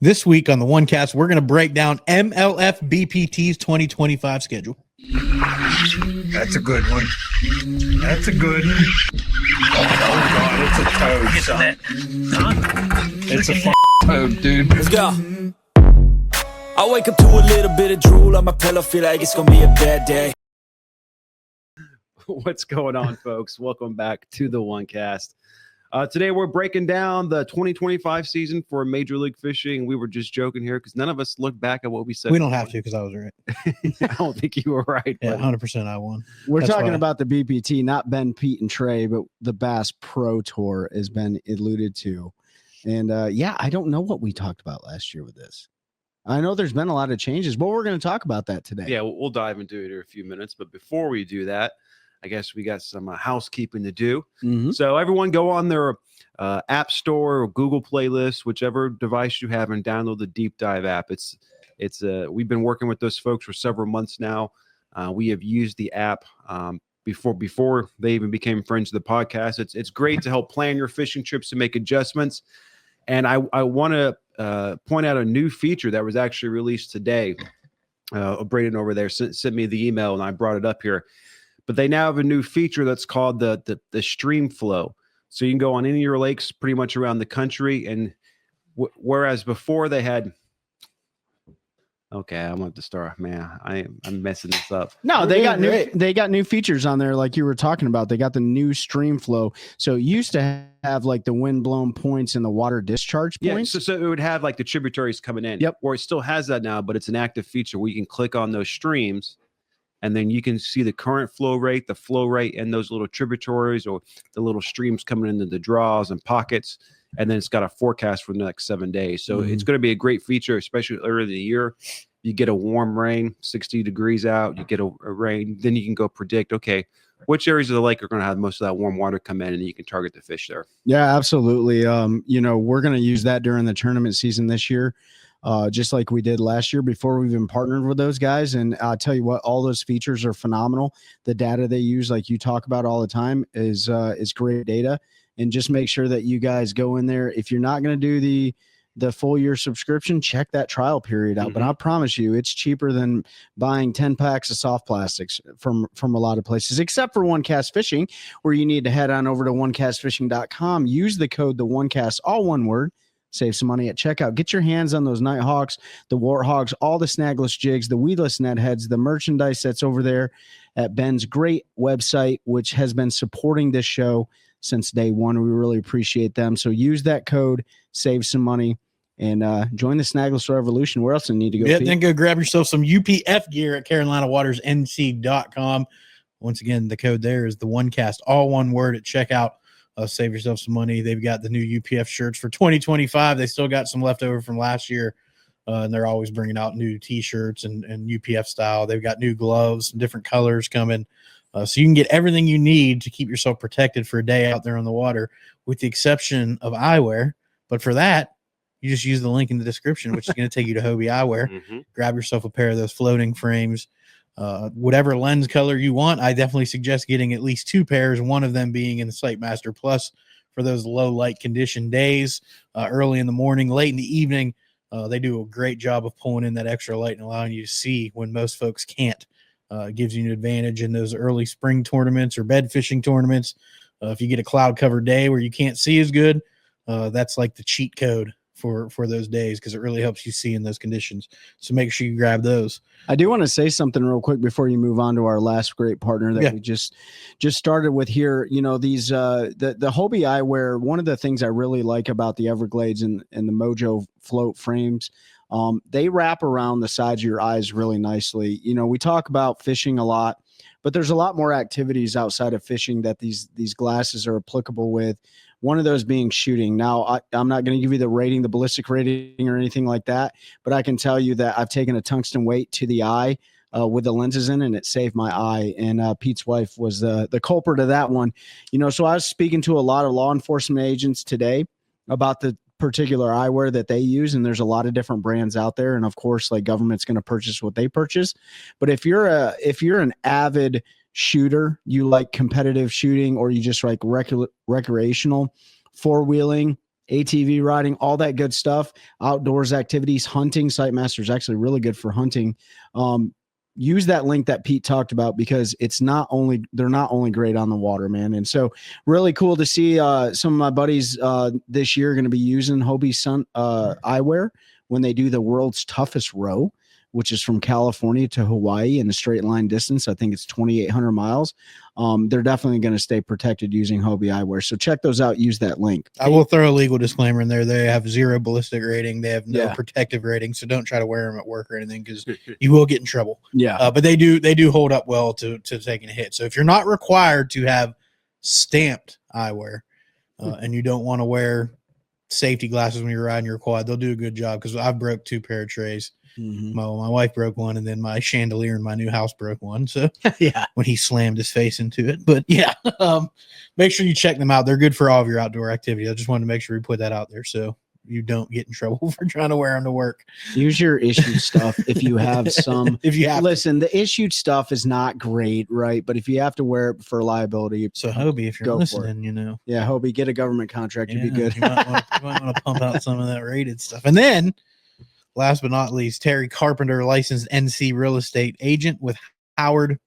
This week on the OneCast, we're going to break down MLF BPT's 2025 schedule. That's a good one. That's a good one. Oh, God, it's a toad, son. It's a toad, dude. Let's go. I wake up to a little bit of drool on my pillow, feel like it's going to be a bad day. What's going on, folks? Welcome back to the OneCast. Today we're breaking down the 2025 season for Major League Fishing. We were just joking here because none of us looked back at what we said. We don't have to because I was right. I don't think you were right. Yeah, 100% I won. We're talking about the BPT, not Ben, Pete, and Trey, but the Bass Pro Tour has been alluded to. And I don't know what we talked about last year with this. I know there's been a lot of changes, but we're going to talk about that today. Yeah, we'll dive into it in a few minutes. But before we do that, I guess we got some housekeeping to do. Mm-hmm. So everyone go on their App Store or Google Playlist, whichever device you have, and download the Deep Dive app. We've been working with those folks for several months now. We have used the app before they even became friends of the podcast. It's great to help plan your fishing trips to make adjustments. And I want to point out a new feature that was actually released today. Braden over there sent me the email, and I brought it up here. But they now have a new feature that's called the streamflow. So you can go on any of your lakes pretty much around the country. And whereas before they had, okay, I'm at the start, man. I'm messing this up. No, they got new features on there, like you were talking about. They got the new streamflow. So it used to have like the wind blown points and the water discharge points. Yeah, so it would have like the tributaries coming in. Yep. Or it still has that now, but it's an active feature where you can click on those streams. And then you can see the current flow rate, and those little tributaries or the little streams coming into the draws and pockets. And then it's got a forecast for the next 7 days. So it's going to be a great feature, especially early in the year. You get a warm rain, 60 degrees out, you get a rain, then you can go predict, okay, which areas of the lake are going to have most of that warm water come in, and you can target the fish there. Yeah, absolutely. We're going to use that during the tournament season this year. Just like we did last year before we even partnered with those guys. And I'll tell you what, all those features are phenomenal. The data they use, like you talk about all the time, is great data. And just make sure that you guys go in there. If you're not going to do the full year subscription, check that trial period out. But I promise you, it's cheaper than buying 10 packs of soft plastics from a lot of places, except for OneCast Fishing, where you need to head on over to onecastfishing.com, use the code, the OneCast, all one word. Save some money at checkout. Get your hands on those Nighthawks, the Warthogs, all the snagless jigs, the weedless net heads, the merchandise that's over there at Ben's great website, which has been supporting this show since day one. We really appreciate them. So use that code, save some money, and join the Snagless Revolution. Where else do you need to go? Yeah, then go grab yourself some UPF gear at CarolinaWatersNC.com. Once again, the code there is the OneCast, all one word at checkout. Save yourself some money. They've got the new UPF shirts for 2025. They still got some left over from last year, and they're always bringing out new T-shirts and UPF style. They've got new gloves, some different colors coming, so you can get everything you need to keep yourself protected for a day out there on the water, with the exception of eyewear. But for that, you just use the link in the description, which is going to take you to Hobie Eyewear. Grab yourself a pair of those floating frames. Whatever lens color you want, I definitely suggest getting at least two pairs, one of them being in the Sightmaster Plus for those low light condition days, early in the morning, late in the evening. They do a great job of pulling in that extra light and allowing you to see when most folks can't. It gives you an advantage in those early spring tournaments or bed fishing tournaments. If you get a cloud covered day where you can't see as good, that's like the cheat code for those days, because it really helps you see in those conditions. So make sure you grab those. I do want to say something real quick before you move on to our last great partner that we just started with here. You know, these the Hobie Eyewear, one of the things I really like about the Everglades and the Mojo float frames, they wrap around the sides of your eyes really nicely. You know, we talk about fishing a lot, but there's a lot more activities outside of fishing that these glasses are applicable with. One of those being shooting. Now, I'm not going to give you the rating, the ballistic rating or anything like that, but I can tell you that I've taken a tungsten weight to the eye with the lenses in, and it saved my eye. And Pete's wife was the culprit of that one. You know, so I was speaking to a lot of law enforcement agents today about the particular eyewear that they use, and there's a lot of different brands out there. And of course, like, government's going to purchase what they purchase. But if you're an avid shooter, you like competitive shooting, or you just like recreational four-wheeling, ATV riding, all that good stuff, outdoors activities, hunting. Sightmaster is actually really good for hunting. Use that link that Pete talked about, because they're not only great on the water, man. And so really cool to see some of my buddies this year going to be using Hobie Sun eyewear when they do the world's toughest row, which is from California to Hawaii in a straight line distance. I think it's 2,800 miles. They're definitely going to stay protected using Hobie eyewear. So check those out. Use that link. I will throw a legal disclaimer in there. They have 0 ballistic rating. They have no Yeah. protective rating. So don't try to wear them at work or anything, because you will get in trouble. Yeah. But they do hold up well to taking a hit. So if you're not required to have stamped eyewear and you don't want to wear safety glasses when you're riding your quad, they'll do a good job, because I broke 2 pair of trays. Mm-hmm. My wife broke one, and then my chandelier in my new house broke one. So Yeah. when he slammed his face into it. But yeah, make sure you check them out. They're good for all of your outdoor activity. I just wanted to make sure we put that out there so you don't get in trouble for trying to wear them to work. Use your issued stuff if you have some. If you have Listen, the issued stuff is not great, right? But if you have to wear it for liability, So Hobie, if you're Go for listening, you know, yeah, Hobie, get a government contract. You'd be good. You might want to pump out some of that rated stuff. And then, last but not least, Terry Carpenter, licensed NC real estate agent with Coldwell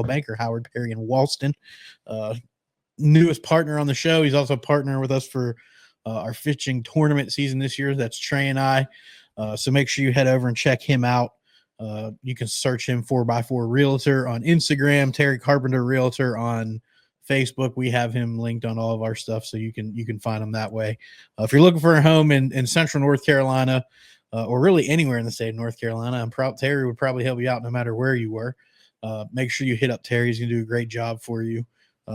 Banker, Howard Perry in Walston. Newest partner on the show. He's also a partner with us for our fishing tournament season this year. That's Trey and I. So make sure you head over and check him out. You can search him 4x4 Realtor on Instagram, Terry Carpenter Realtor on Facebook. We have him linked on all of our stuff, so you can find him that way. If you're looking for a home in central North Carolina, or really anywhere in the state of North Carolina, Terry would probably help you out no matter where you were. Make sure you hit up Terry. He's going to do a great job for you.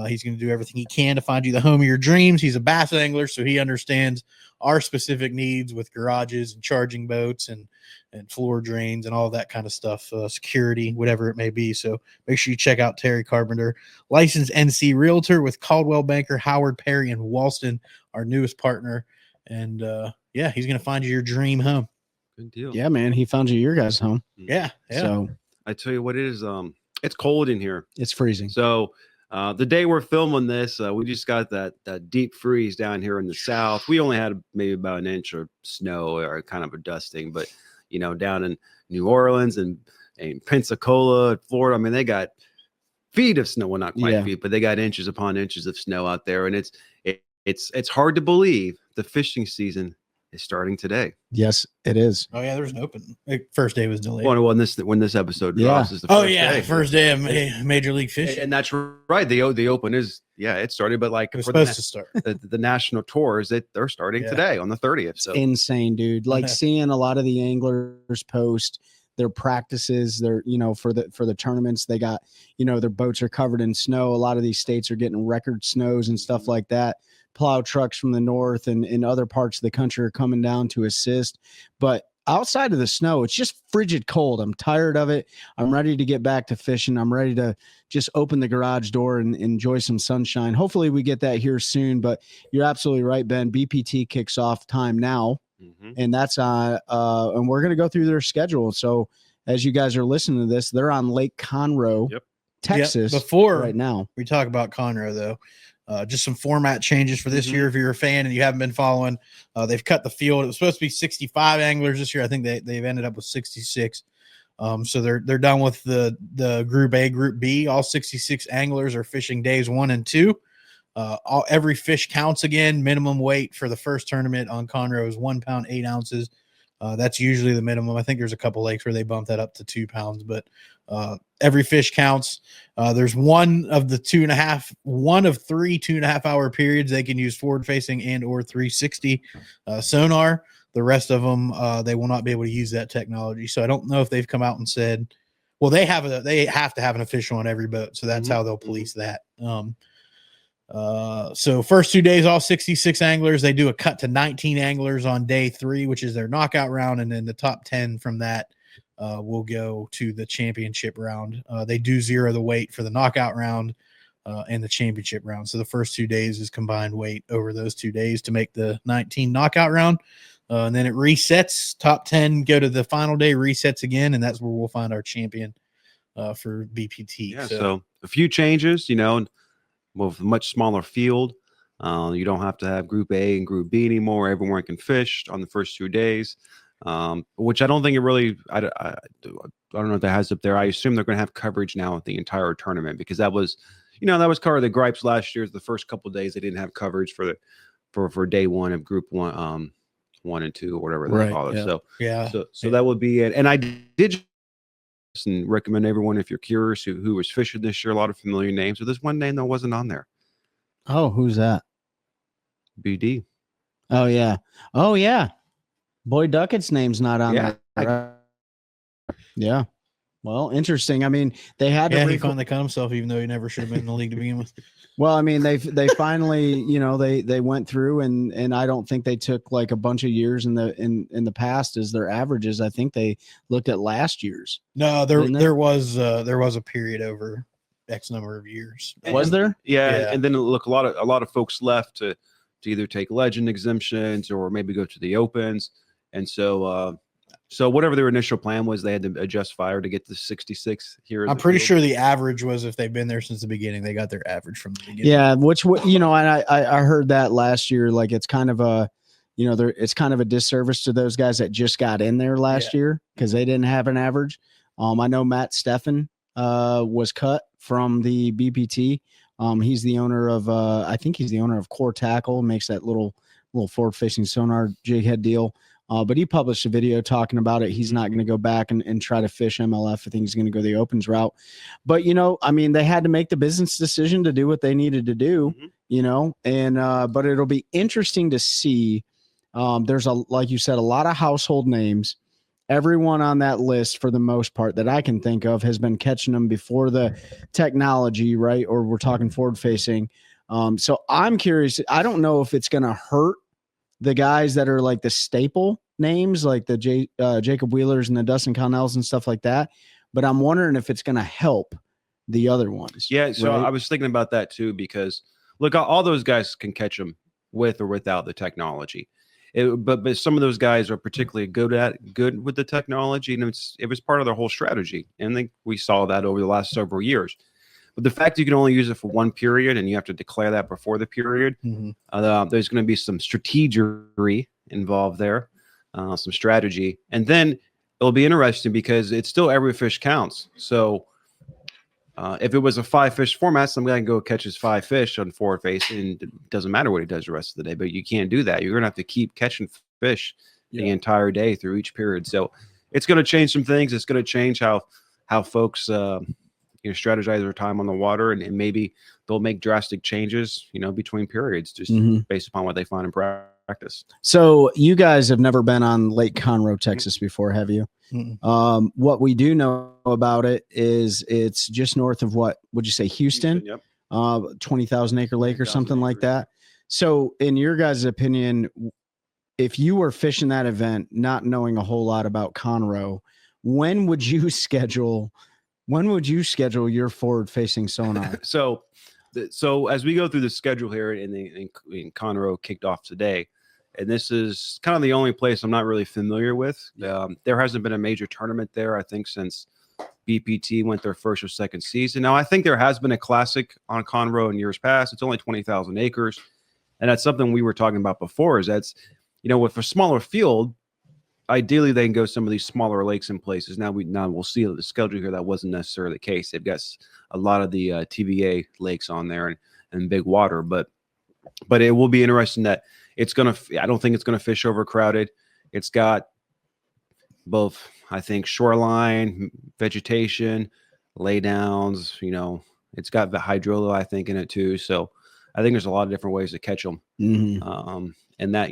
He's going to do everything he can to find you the home of your dreams. He's a bass angler, so he understands our specific needs with garages and charging boats and floor drains and all that kind of stuff, security, whatever it may be. So make sure you check out Terry Carpenter, licensed NC Realtor with Coldwell Banker, Howard Perry in Walston, our newest partner. And he's going to find you your dream home. Good deal. Yeah, man, he found you your guys' home. Yeah. So I tell you what it is. It's cold in here. it's freezing. So the day we're filming this, we just got that deep freeze down here in the south. We only had maybe about an inch of snow or kind of a dusting, but down in New Orleans and Pensacola, Florida, I mean, they got feet of snow. Well, not quite feet, but they got inches upon inches of snow out there, and it's hard to believe the fishing season is starting today. Yes, it is. Oh yeah, there's an open. First day was delayed. Well, when this episode drops is the first day. First day of Major League Fishing. And that's right. The open is it started, but like It was supposed to start. the national tours, they're starting today on the 30th. So Insane, dude. Like seeing a lot of the anglers post their practices, their for the tournaments, they got their boats are covered in snow. A lot of these states are getting record snows and stuff like that. Plow trucks from the north and in other parts of the country are coming down to assist. But outside of the snow, it's just frigid cold. I'm tired of it. I'm ready to get back to fishing. I'm ready to just open the garage door and enjoy some sunshine. Hopefully we get that here soon, but you're absolutely right, Ben. BPT kicks off time now. And that's and we're going to go through their schedule. So as you guys are listening to this, they're on Lake Conroe, Texas. Before right now we talk about Conroe, though, just some format changes for this year. If you're a fan and you haven't been following, they've cut the field. It was supposed to be 65 anglers this year. I think they've ended up with 66. So they're done with the Group A, Group B. All 66 anglers are fishing days 1 and 2. Every fish counts again. Minimum weight for the first tournament on Conroe is 1 pound 8 ounces. That's usually the minimum. I think there's a couple lakes where they bumped that up to 2 pounds, but every fish counts. There's one of 3 2.5 hour periods they can use forward facing and or 360 sonar. The rest of them, they will not be able to use that technology. So I don't know if they've come out and said, well, they have to have an official on every boat. So that's how they'll police that. So first 2 days, all 66 anglers, they do a cut to 19 anglers on day 3, which is their knockout round. And then the top 10 from that will go to the championship round. They do zero the weight for the knockout round and the championship round. So the first 2 days is combined weight over those 2 days to make the 19 knockout round. And then it resets. Top 10 go to the final day, resets again. And that's where we'll find our champion for BPT. Yeah, so a few changes, with a much smaller field. You don't have to have Group A and Group B anymore. Everyone can fish on the first 2 days, which I don't think it really. I don't know if that has up there. I assume they're going to have coverage now at the entire tournament, because that was, that was kind of the gripes last year. The first couple of days they didn't have coverage for day one of Group 1, 1 and 2, or whatever they call it. So that would be it. And I did and recommend everyone, if you're curious who was fishing this year, a lot of familiar names. So there's one name that wasn't on there. Oh, who's that? BD. Oh yeah. Boy Duckett's name's not on there. Right? Yeah. Well, interesting. I mean, they had to he finally caught himself, even though he never should have been in the league to begin with. Well, I mean, they finally, they went through, and I don't think they took like a bunch of years in the past as their averages. I think they looked at last year's. No, there was a period over X number of years. Was there? Yeah. And then look, a lot of folks left to either take legend exemptions or maybe go to the opens. And so whatever their initial plan was, they had to adjust fire to get to 66 here. I'm pretty sure the average was, if they've been there since the beginning, they got their average from the beginning. Yeah, and I heard that last year. Like, it's kind of a, it's kind of a disservice to those guys that just got in there last year because they didn't have an average. I know Matt Steffen was cut from the BPT. He's the owner of, I think he's the owner of Core Tackle, makes that little forward facing sonar jig head deal. But he published a video talking about it. He's not going to go back and try to fish MLF. I think he's going to go the opens route. But, I mean, they had to make the business decision to do what they needed to do, but it'll be interesting to see. There's like you said, a lot of household names. Everyone on that list, for the most part, that I can think of, has been catching them before the technology, right? Or we're talking forward facing. So I'm curious. I don't know if it's going to hurt the guys that are like the staple names, like the Jacob Wheelers and the Dustin Connells and stuff like that. But I'm wondering if it's going to help the other ones. Yeah. So right? I was thinking about that too, because look, all those guys can catch them with or without the technology. But some of those guys are particularly good with the technology, and it was part of their whole strategy. And I think we saw that over the last several years. But the fact you can only use it for one period and you have to declare that before the period, there's going to be some strategery involved there, some strategy. And then it'll be interesting because it's still every fish counts. So if it was a 5-fish format, some guy can go catch his 5 fish on forward face, and it doesn't matter what he does the rest of the day. But you can't do that. You're going to have to keep catching fish the entire day through each period. So it's going to change some things. It's going to change how folks strategize their time on the water, and maybe they'll make drastic changes, between periods, just based upon what they find in practice. So you guys have never been on Lake Conroe, Texas before, have you? What we do know about it is it's just north of, what would you say, Houston? Yep. 20,000 acre lake or something like that. So in your guys' opinion, if you were fishing that event, not knowing a whole lot about Conroe, when would you schedule your forward facing sonar? So as we go through the schedule here in Conroe kicked off today, and this is kind of the only place I'm not really familiar with. There hasn't been a major tournament there, I think, since BPT went their first or second season. Now, I think there has been a classic on Conroe in years past. It's only 20,000 acres. And that's something we were talking about before, is that's, with a smaller field, ideally they can go some of these smaller lakes and places. Now we'll see the schedule here. That wasn't necessarily the case. They've got a lot of the TVA lakes on there and big water, but it will be interesting that I don't think it's going to fish overcrowded. It's got both, I think, shoreline, vegetation, laydowns, it's got the hydrilla, I think, in it too. So I think there's a lot of different ways to catch them. And that,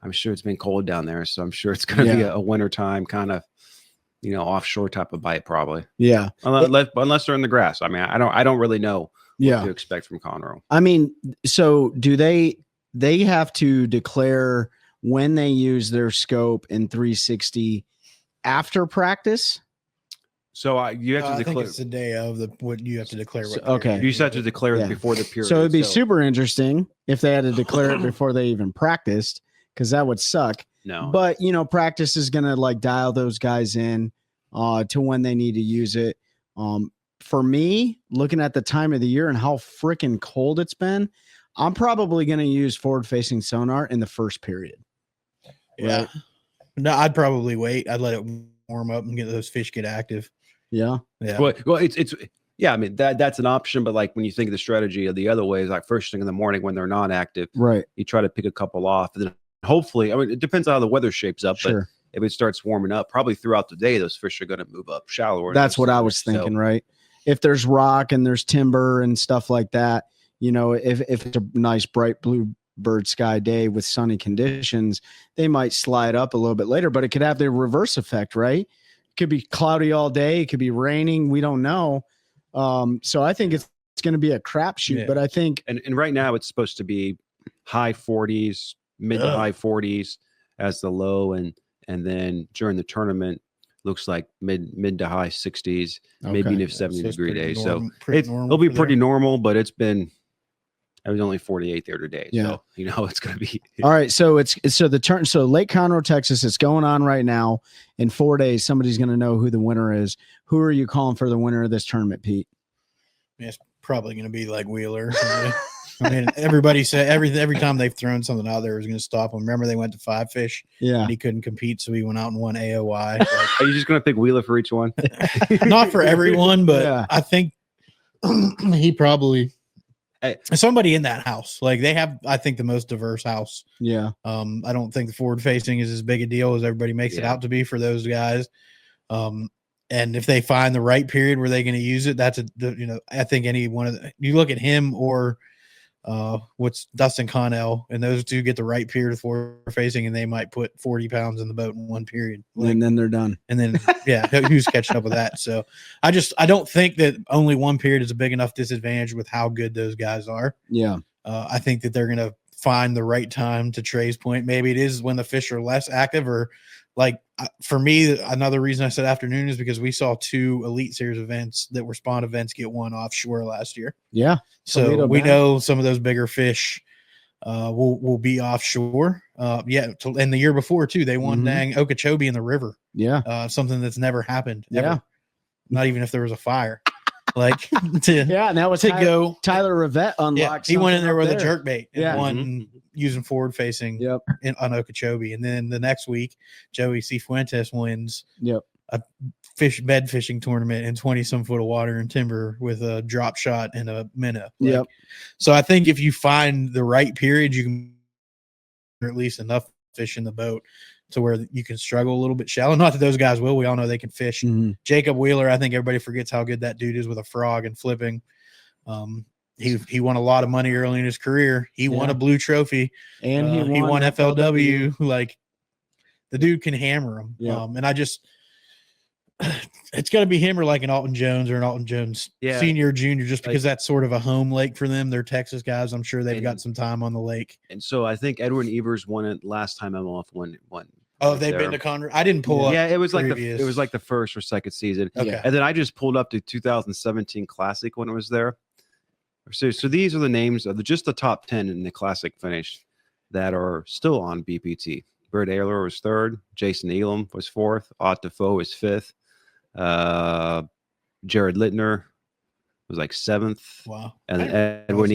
I'm sure it's been cold down there, so I'm sure it's going to be a wintertime kind of, offshore type of bite, probably. Yeah. Unless they're in the grass. I mean, I don't really know what to expect from Conroe. I mean, so do they have to declare when they use their scope in 360 after practice? So you have to declare. I think it's the day of what you have to declare. Okay. You just have to declare it before the period. So it'd be super interesting if they had to declare it before they even practiced, because that would suck. No. But, practice is going to dial those guys in to when they need to use it. For me, looking at the time of the year and how freaking cold it's been, I'm probably going to use forward-facing sonar in the first period. Yeah. Right? No, I'd probably wait. I'd let it warm up and get those fish get active. Yeah. Yeah. Well, it's yeah. I mean that's an option, but like when you think of the strategy of the other way, is like first thing in the morning when they're not active, Right. you try to pick a couple off, and then hopefully, I mean, it depends on how the weather shapes up, but Sure. if it starts warming up, probably throughout the day, those fish are going to move up shallower. That's what I was thinking, right? If there's rock and there's timber and stuff like that, you know, if it's a nice bright blue bird sky day with sunny conditions, they might slide up a little bit later, but it could have the reverse effect, right? It could be cloudy all day. It could be raining. We don't know. So I think it's going to be a crapshoot, but I think, and right now it's supposed to be high 40s, mid to high 40s as the low. And then during the tournament, looks like mid to high 60s, maybe even 70-degree days. So it'll be pretty normal, but it was only 48 there today. Yeah. So, you know, it's going to be. All right. So so Lake Conroe, Texas, it's going on right now. In 4 days, somebody's going to know who the winner is. Who are you calling for the winner of this tournament, Pete? It's probably going to be like Wheeler. I mean, everybody said every time they've thrown something out there was going to stop him. Remember, they went to 5 fish. Yeah. And he couldn't compete, so he went out and won AOI. Are you just going to pick Wheeler for each one? Not for everyone, but Yeah. I think he probably somebody in that house. Like they have, I think, the most diverse house. Yeah. I don't think the forward facing is as big a deal as everybody makes it out to be for those guys. And if they find the right period where they're going to use it, that's I think any one of you look at him or what's Dustin Connell, and those two get the right period of forward facing, and they might put 40 pounds in the boat in one period. And then they're done. And then, who's catching up with that? So I don't think that only one period is a big enough disadvantage with how good those guys are. Yeah. I think that they're going to find the right time to Trey's point. Maybe it is when the fish are less active, or like for me, another reason I said afternoon is because we saw 2 Elite Series events that were spawn events get one offshore last year. Yeah. So we know some of those bigger fish will be offshore. And the year before too, they won dang Okeechobee in the river. Yeah. Something that's never happened ever. Yeah. Not even if there was a fire. Like and that was Tyler Rivette unlocked. He went in there with a jerkbait and won Mm-hmm. using forward facing on Okeechobee. And then the next week, Joey Cifuentes wins a bed fishing tournament in 20 some foot of water and timber with a drop shot and a minnow. So I think if you find the right period, you can at least enough fish in the boat to where you can struggle a little bit shallow. Not that those guys will. We all know they can fish. Jacob Wheeler, I think everybody forgets how good that dude is with a frog and flipping. He won a lot of money early in his career. He won a blue trophy, and he won FLW. Like the dude can hammer him. And I just it's going to be him or like an Alton Jones or an Alton Jones senior, junior, just because that's sort of a home lake for them. They're Texas guys. I'm sure they've got some time on the lake. And so I think Edwin Evers won it last time MLF won. Oh, they've been to Conroe. I didn't pull up. Yeah, it was like the first or second season. Okay. And then I just pulled up the 2017 Classic when it was there. So these are the names of just the top 10 in the Classic finish that are still on BPT. Bert Ayler was 3rd. Jason Elam was 4th. Ott Defoe was 5th. Jared Littner was like 7th. Wow. And then Edwin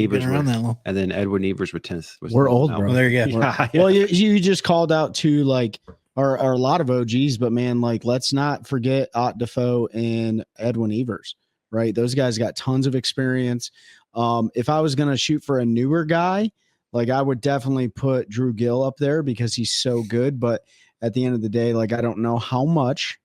Evers were 10th. We're old, bro. Well, there you go. Well, you just called out to like are a lot of OGs, but man, like let's not forget Ott Defoe and Edwin Evers, right? Those guys got tons of experience. If I was gonna shoot for a newer guy, like I would definitely put Drew Gill up there because he's so good. But at the end of the day, like I don't know how much.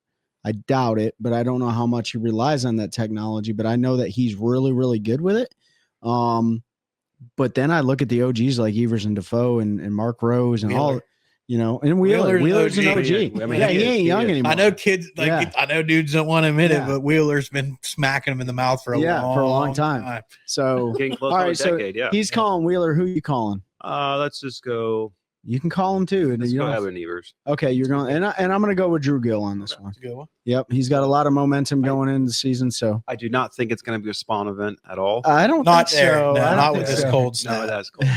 I doubt it, but I don't know how much he relies on that technology. But I know that he's really, really good with it. But then I look at the OGs like Evers and Defoe and Mark Rose and Wheeler. And Wheeler's an OG. I mean, he ain't young anymore. I know kids I know dudes don't want to admit it, but Wheeler's been smacking him in the mouth for a long time. So getting close all to right, a decade, he's calling Wheeler. Who you calling? Let's just go. You can call him too. Let's go Edwin Evers. Okay, you're going, and I'm going to go with Drew Gill on this one. That's a good one. Yep, he's got a lot of momentum going into the season. So I do not think it's going to be a spawn event at all. I don't not think there. so. No, not think with this so. cold snap. No, that's cold.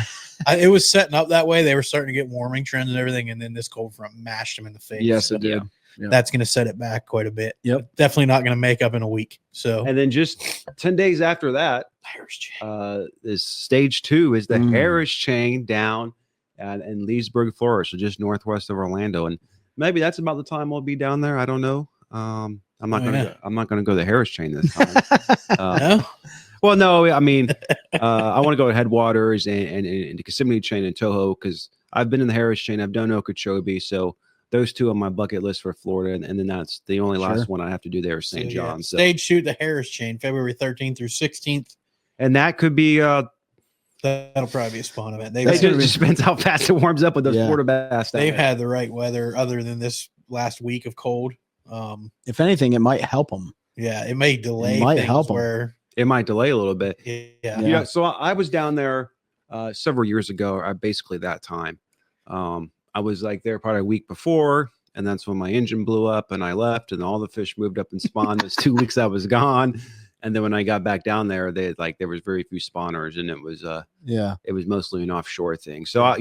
It was setting up that way. They were starting to get warming trends and everything, and then this cold front mashed them in the face. Yes, it did. Yeah. That's going to set it back quite a bit. Yep. Definitely not going to make up in a week. So and then just 10 days after that, Harris chain. Is stage 2 is the Harris chain down in Leesburg, Florida, so just northwest of Orlando, and maybe that's about the time we'll be down there. I don't know. I'm not gonna go the Harris chain this time. No? Well, no, I mean, I want to go to Headwaters and the Kissimmee chain in Toho, because I've been in the Harris chain. I've done Okeechobee, so those 2 on my bucket list for Florida, and then that's the only last one I have to do there is St. John. So stage shoot the Harris chain, February 13th through 16th. And that could be that'll probably be a spawn event. It just depends how fast it warms up with those Florida bass. They've had the right weather other than this last week of cold. If anything, it might help them. Yeah, it may delay. It might things help 'em. where it might delay a little bit. Yeah. So I was down there several years ago. Basically that time, I was like there probably a week before, and that's when my engine blew up and I left, and all the fish moved up and spawned. Those 2 weeks I was gone, and then when I got back down there, there was very few spawners, and it was mostly an offshore thing. So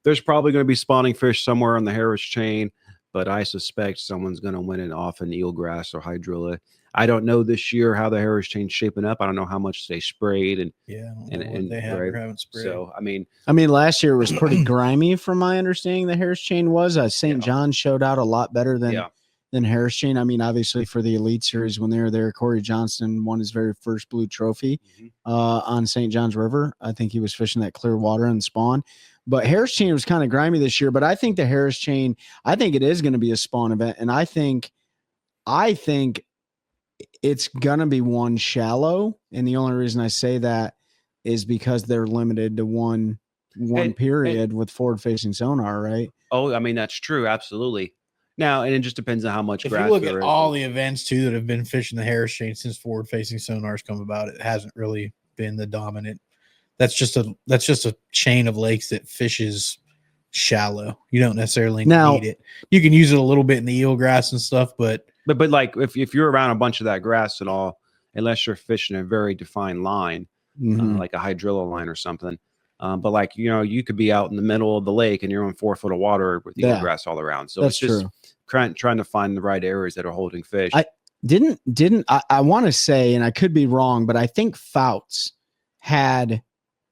there's probably going to be spawning fish somewhere on the Harris chain, but I suspect someone's going to win it off an eelgrass or hydrilla. I don't know this year how the Harris chain's shaping up. I don't know how much they sprayed and they haven't sprayed. So I mean, last year was pretty grimy, from my understanding. The Harris chain was St. John showed out a lot better than Harris chain. I mean, obviously for the Elite Series when they were there, Corey Johnston won his very first blue trophy on St. John's River. I think he was fishing that clear water and spawn. But Harris chain was kind of grimy this year. But I think the Harris chain, I think it is going to be a spawn event, and I think it's gonna be one shallow, and the only reason I say that is because they're limited to one period with forward-facing sonar, right? Oh, I mean that's true, absolutely. Now, and it just depends on how much if grass you look there at is. all the events too that have been fishing the Harris chain since forward-facing sonars come about, it hasn't really been the dominant. That's just a chain of lakes that fishes shallow. You don't necessarily need it. You can use it a little bit in the eelgrass and stuff, but like if you're around a bunch of that grass and all, unless you're fishing a very defined line, like a hydrilla line or something. But like, you could be out in the middle of the lake and you're on 4 foot of water with eelgrass all around. So that's it's just trying to find the right areas that are holding fish. I want to say, and I could be wrong, but I think Fouts had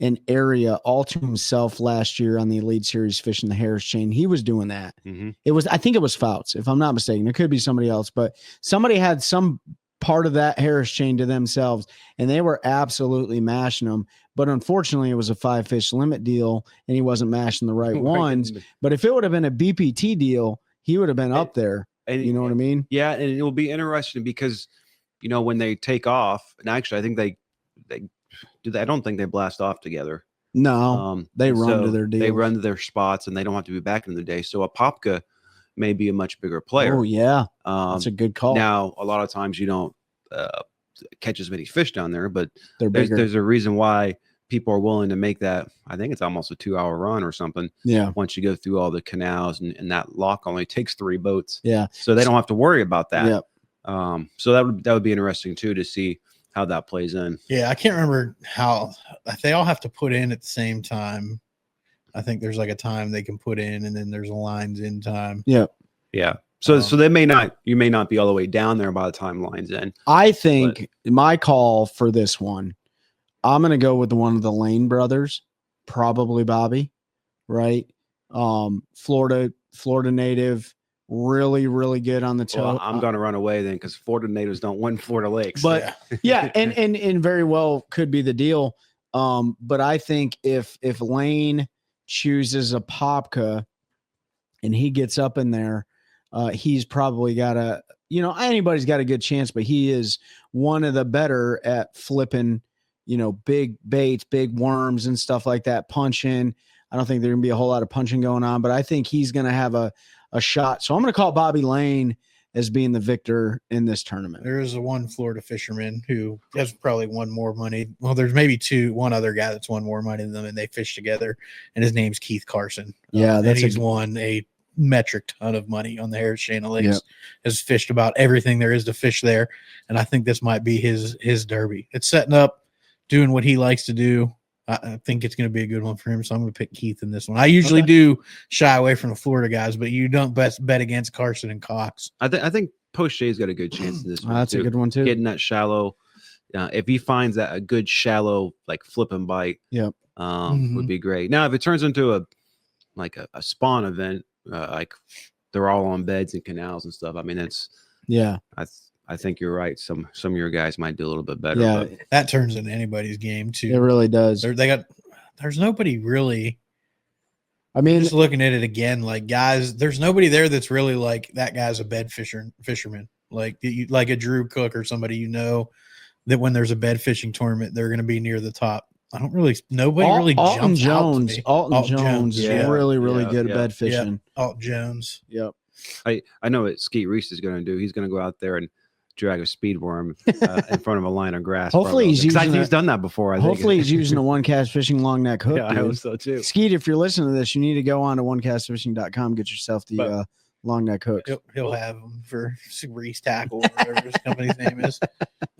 an area all to himself last year on the Elite Series fishing the Harris chain. He was doing that. I think it was Fouts, if I'm not mistaken. It could be somebody else, but somebody had some part of that Harris chain to themselves, and they were absolutely mashing them. But unfortunately, it was a 5-fish limit deal, and he wasn't mashing the right ones. But if it would have been a BPT deal, he would have been up there. And you know what I mean? Yeah, and it will be interesting because, when they take off, and actually, I think they I don't think they blast off together. No, they run to their deals. They run to their spots, and they don't have to be back in the day. So a Popka may be a much bigger player. Oh yeah, that's a good call. Now, a lot of times you don't catch as many fish down there, but there's a reason why people are willing to make that. I think it's almost a 2-hour run or something. Yeah. Once you go through all the canals, and that lock only takes 3 boats. Yeah. So they don't have to worry about that. Yeah. So that would be interesting too to see how that plays in. Yeah, I can't remember how they all have to put in at the same time. I think there's like a time they can put in, and then there's a lines in time. Yeah. Yeah. So you may not be all the way down there by the time lines in. I think my call for this one, I'm going to go with one of the Lane brothers, probably Bobby, right? Florida native, really, really good on the toe. Well, I'm going to run away then, because Florida natives don't win Florida lakes. But yeah, and very well could be the deal. But I think if Lane chooses a Popka and he gets up in there, he's probably got anybody's got a good chance, but he is one of the better at flipping, big baits, big worms and stuff like that, punching. I don't think there's going to be a whole lot of punching going on, but I think he's going to have a shot. So I'm going to call Bobby Lane as being the victor in this tournament. There is one Florida fisherman who has probably won more money. Well, there's maybe one other guy that's won more money than them, and they fish together, and his name's Keith Carson. Yeah, he's won a metric ton of money on the Harris chain of lakes. Has fished about everything there is to fish there, and I think this might be his derby. It's setting up, doing what he likes to do. I think it's going to be a good one for him, so I'm going to pick Keith in this one. I usually do shy away from the Florida guys, but you don't bet against Carson and Cox. I think Poche has got a good chance in this one. That's a good one too. Getting that shallow, if he finds that a good shallow like flip and bite, Yep. would be great. Now, if it turns into a spawn event, like they're all on beds and canals and stuff, I mean, it's I think you're right. Some of your guys might do a little bit better. Yeah, but that turns into anybody's game too. it really does. There's nobody really. I mean, just looking at it again, like guys, there's nobody there that's really like that guy's a bed fisherman, like a Drew Cook or somebody, you know, that when there's a bed fishing tournament, they're going to be near the top. I don't really, nobody really Alton jumps out to me. Alton Jones is really good at bed fishing. Yep. Alton Jones. Yep. I know what Skeet Reese is going to do. He's going to go out there and drag a speed worm in front of a line of grass. Hopefully he's done that before. Hopefully he's using a OneCast Fishing long neck hook. Yeah, I hope so too. Skeet, if you're listening to this, you need to go on to onecastfishing.com, get yourself the long neck hooks. He'll have them for Reese Tackle, whatever his company's name is.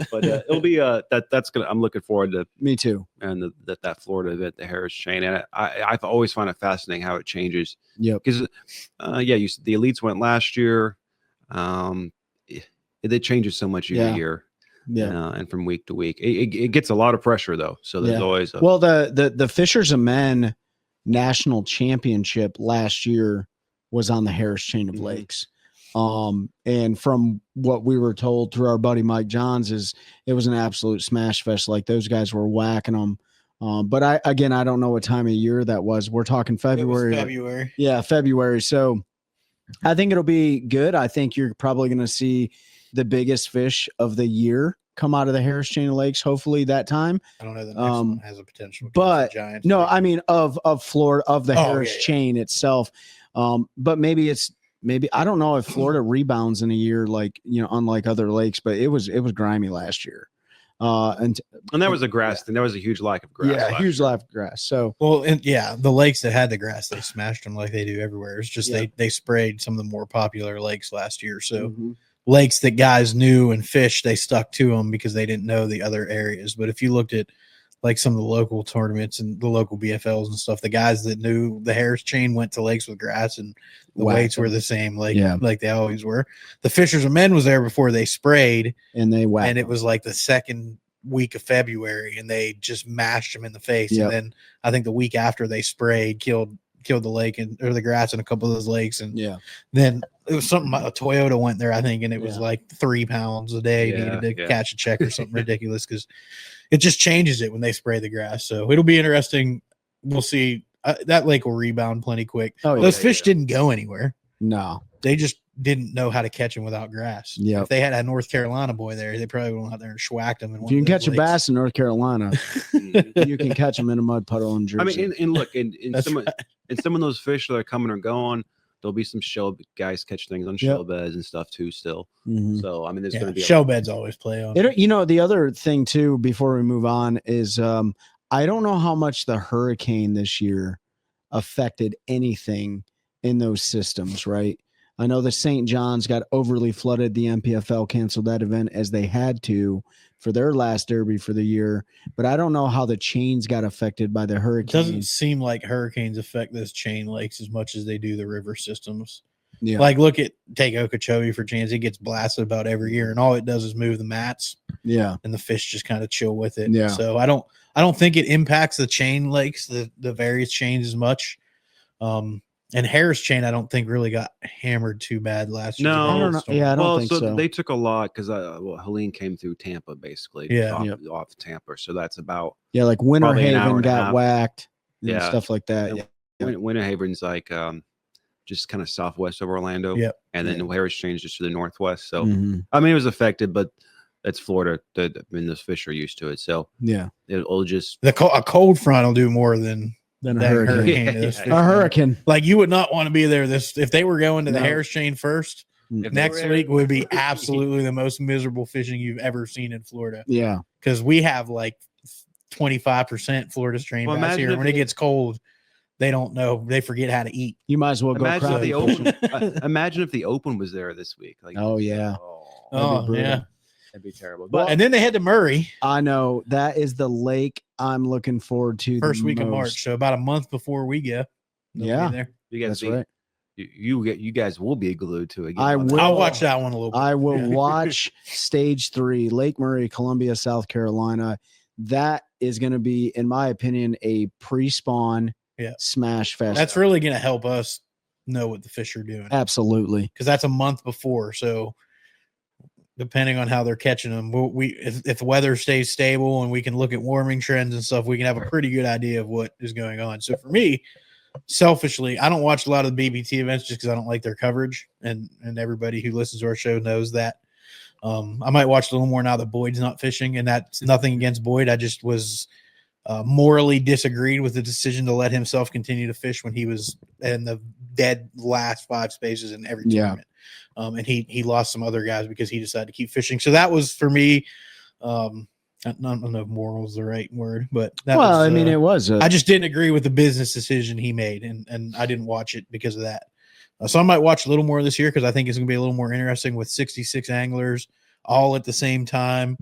But it'll be that's gonna. I'm looking forward to. Me too. And that Florida event, the Harris Chain, and I've always found it fascinating how it changes. Yeah, because the elites went last year. It changes so much year to year. Yeah, and from week to week, it gets a lot of pressure though. So there's always the Fishers of Men National Championship last year was on the Harris Chain of Lakes. And from what we were told through our buddy Mike Johns, it was an absolute smash fest. Like those guys were whacking them. But I don't know what time of year that was. We're talking February. February. Yeah, February. So I think it'll be good. I think you're probably going to see the biggest fish of the year come out of the Harris Chain of Lakes. Hopefully that time. I don't know. The next one has a potential. But giant no, I mean of Florida, of the Harris Chain itself. But maybe I don't know if Florida rebounds in a year like, you know, unlike other lakes, but it was grimy last year. And that was a grass thing. There was a huge lack of grass. Yeah, huge lack of grass. So the lakes that had the grass, they smashed them like they do everywhere. It's just they sprayed some of the more popular lakes last year. So lakes that guys knew and fished, they stuck to them because they didn't know the other areas. But if you looked at like some of the local tournaments and the local BFLs and stuff, the guys that knew the Harris Chain went to lakes with grass and the weights were the same, like they always were. The Fishers of Men was there before they sprayed, and it was like the second week of February, and they just mashed them in the face. And then I think the week after they sprayed, killed the lake or the grass in a couple of those lakes. And then it was something, a Toyota went there, I think, and it was like 3 pounds a day needed to catch a check or something ridiculous, because it just changes it when they spray the grass. So it'll be interesting. We'll see. That lake will rebound plenty quick. Those fish didn't go anywhere. No, they just didn't know how to catch them without grass. Yeah, if they had a North Carolina boy there, they probably went out there and schwacked them. If you can catch a bass in North Carolina, you can catch them in a mud puddle in Jersey. I mean, and look, in some of those fish that are coming or going, there'll be some shell guys catch things on shell beds and stuff too still. So I mean, there's going to be shell beds always play on it. You know, the other thing too before we move on is I don't know how much the hurricane this year affected anything in those systems, right? I know the St. John's got overly flooded. The MPFL canceled that event as they had to for their last derby for the year. But I don't know how the chains got affected by the hurricane. It doesn't seem like hurricanes affect those chain lakes as much as they do the river systems. Yeah. Like take Okeechobee for chance. It gets blasted about every year, and all it does is move the mats. Yeah. And the fish just kind of chill with it. Yeah. So I don't think it impacts the chain lakes, the various chains as much. And Harris Chain, I don't think really got hammered too bad last year. No, I don't know. Yeah, I don't think so. They took a lot because Helene came through Tampa basically. Off Tampa. So that's about like Winter Haven got whacked. And stuff like that. Winter Haven's like just kind of southwest of Orlando. And then Harris Chain's just to the northwest. So I mean, it was affected, but that's Florida. I mean, those fish are used to it. So it'll just a cold front will do more than a hurricane. A hurricane. Like you would not want to be there. If they were going to the Harris Chain first, next week would be absolutely the most miserable fishing you've ever seen in Florida. Yeah, because we have like 25% Florida strain bass here. When it gets cold, they don't know. They forget how to eat. You might as well imagine if the open. Imagine if the open was there this week. Like, That'd be terrible. But and then they head to Murray. I know that is the lake I'm looking forward to. First week of March, so about a month before we go. Yeah, there. You guys That's right. you guys will be glued to it. I will. I'll watch that one a little bit. I will watch Stage 3, Lake Murray, Columbia, South Carolina. That is going to be, in my opinion, a pre-spawn smash fest. That's really going to help us know what the fish are doing. Absolutely. Because that's a month before. So depending on how they're catching them, if the weather stays stable and we can look at warming trends and stuff, we can have a pretty good idea of what is going on. So for me, selfishly, I don't watch a lot of the BPT events just because I don't like their coverage, and everybody who listens to our show knows that. I might watch a little more now that Boyd's not fishing, and that's nothing against Boyd. I just was morally disagreed with the decision to let himself continue to fish when he was in the dead last 5 spaces in every tournament. And he lost some other guys because he decided to keep fishing. So that was for me. I don't know if moral is the right word, but that was, I mean, it was. I just didn't agree with the business decision he made, and I didn't watch it because of that. So I might watch a little more this year because I think it's going to be a little more interesting with 66 anglers all at the same time.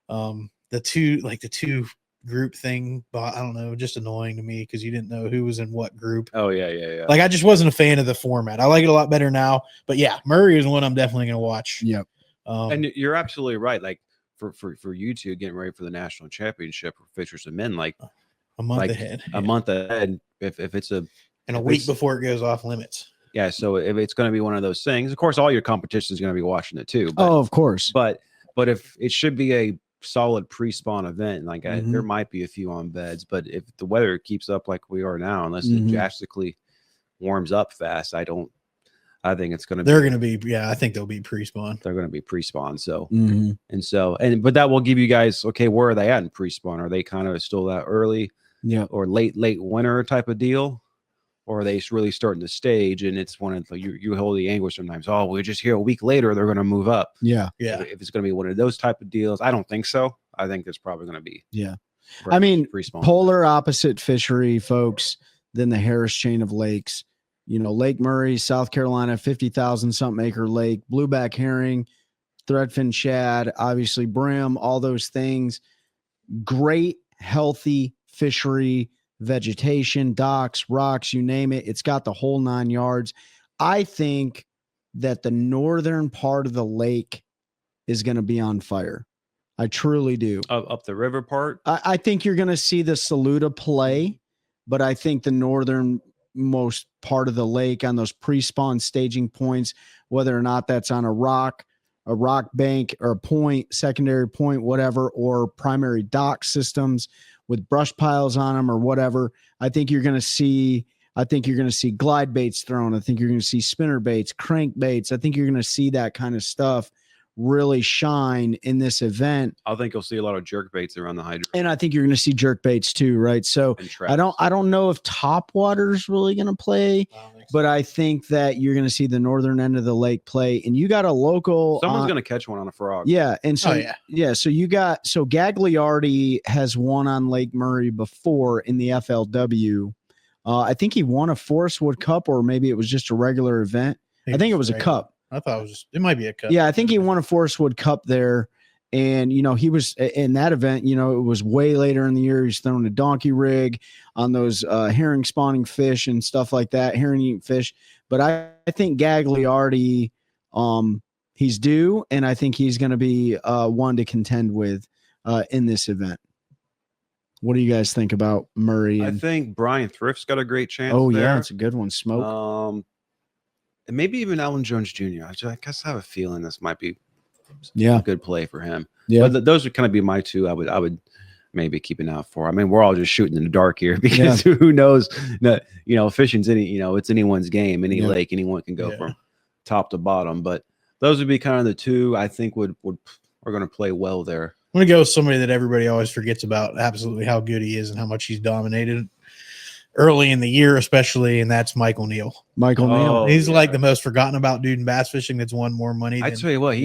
The two group thing, but I don't know, just annoying to me because you didn't know who was in what group. Oh yeah. Like I just wasn't a fan of the format. I like it a lot better now, but yeah, Murray is one I'm definitely going to watch. Yep. And you're absolutely right. Like for you two getting ready for the national championship for Fishers and Men, like a month ahead. A month ahead. If it's a week before it goes off limits. Yeah, so if it's going to be one of those things, of course, all your competition is going to be watching it too. But, of course. But if it should be a solid pre-spawn event, like there might be a few on beds, but if the weather keeps up like we are now, unless it drastically warms up fast, I think it's going to. They're going to be. Yeah, I think they'll be pre-spawn. They're going to be pre-spawn. So but that will give you guys where are they at in pre-spawn? Are they kind of still that early? Yeah, or late winter type of deal? Or are they really starting to stage and it's one of the, you hold the anglers sometimes, oh, we're just here a week later, they're going to move up. Yeah. If it's going to be one of those type of deals, I don't think so. I think there's probably going to be. Yeah. I mean, polar opposite fishery, folks, than the Harris chain of lakes. You know, Lake Murray, South Carolina, 50,000 something acre lake, blueback herring, threadfin shad, obviously brim, all those things. Great, healthy fishery. Vegetation, docks, rocks, you name it. It's got the whole 9 yards. I think that the northern part of the lake is going to be on fire. I truly do. Up the river part? I think you're going to see the Saluda play, but I think the northernmost part of the lake on those pre-spawn staging points, whether or not that's on a rock bank or a point, secondary point, whatever, or primary dock systems with brush piles on them or whatever, I think you're going to see glide baits thrown. I think you're going to see spinner baits, crank baits. I think you're going to see that kind of stuff really shine in this event. I think you'll see a lot of jerk baits around the hydrant. And I think you're going to see jerk baits too, right? So I don't know if top water's really going to play, but I think that you're going to see the northern end of the lake play. And you got a local. Someone's going to catch one on a frog. Yeah. And so, so Gagliardi has won on Lake Murray before in the FLW. I think he won a Forest Wood Cup, or maybe it was just a regular event. I think it was a cup. I thought it might be a cup. Yeah, I think he won a Forest Wood Cup there. And, you know, he was in that event, you know, it was way later in the year. He's throwing a donkey rig on those herring spawning fish and stuff like that, herring eating fish. But I think Gagliardi, he's due, and I think he's going to be one to contend with in this event. What do you guys think about Murray? I think Brian Thrift's got a great chance. Oh, there. Yeah, it's a good one. Smoke. And maybe even Alan Jones Jr. I guess I have a feeling this might be a good play for him. Yeah. But those would kind of be my two I would maybe keep an eye out for. I mean, we're all just shooting in the dark here because who knows that, you know, fishing's it's anyone's game, any lake, anyone can go from top to bottom. But those would be kind of the two I think are going to play well there. I'm going to go with somebody that everybody always forgets about absolutely how good he is and how much he's dominated early in the year, especially, and that's Michael Neal. Neal. He's like the most forgotten about dude in bass fishing that's won more money than I tell you what,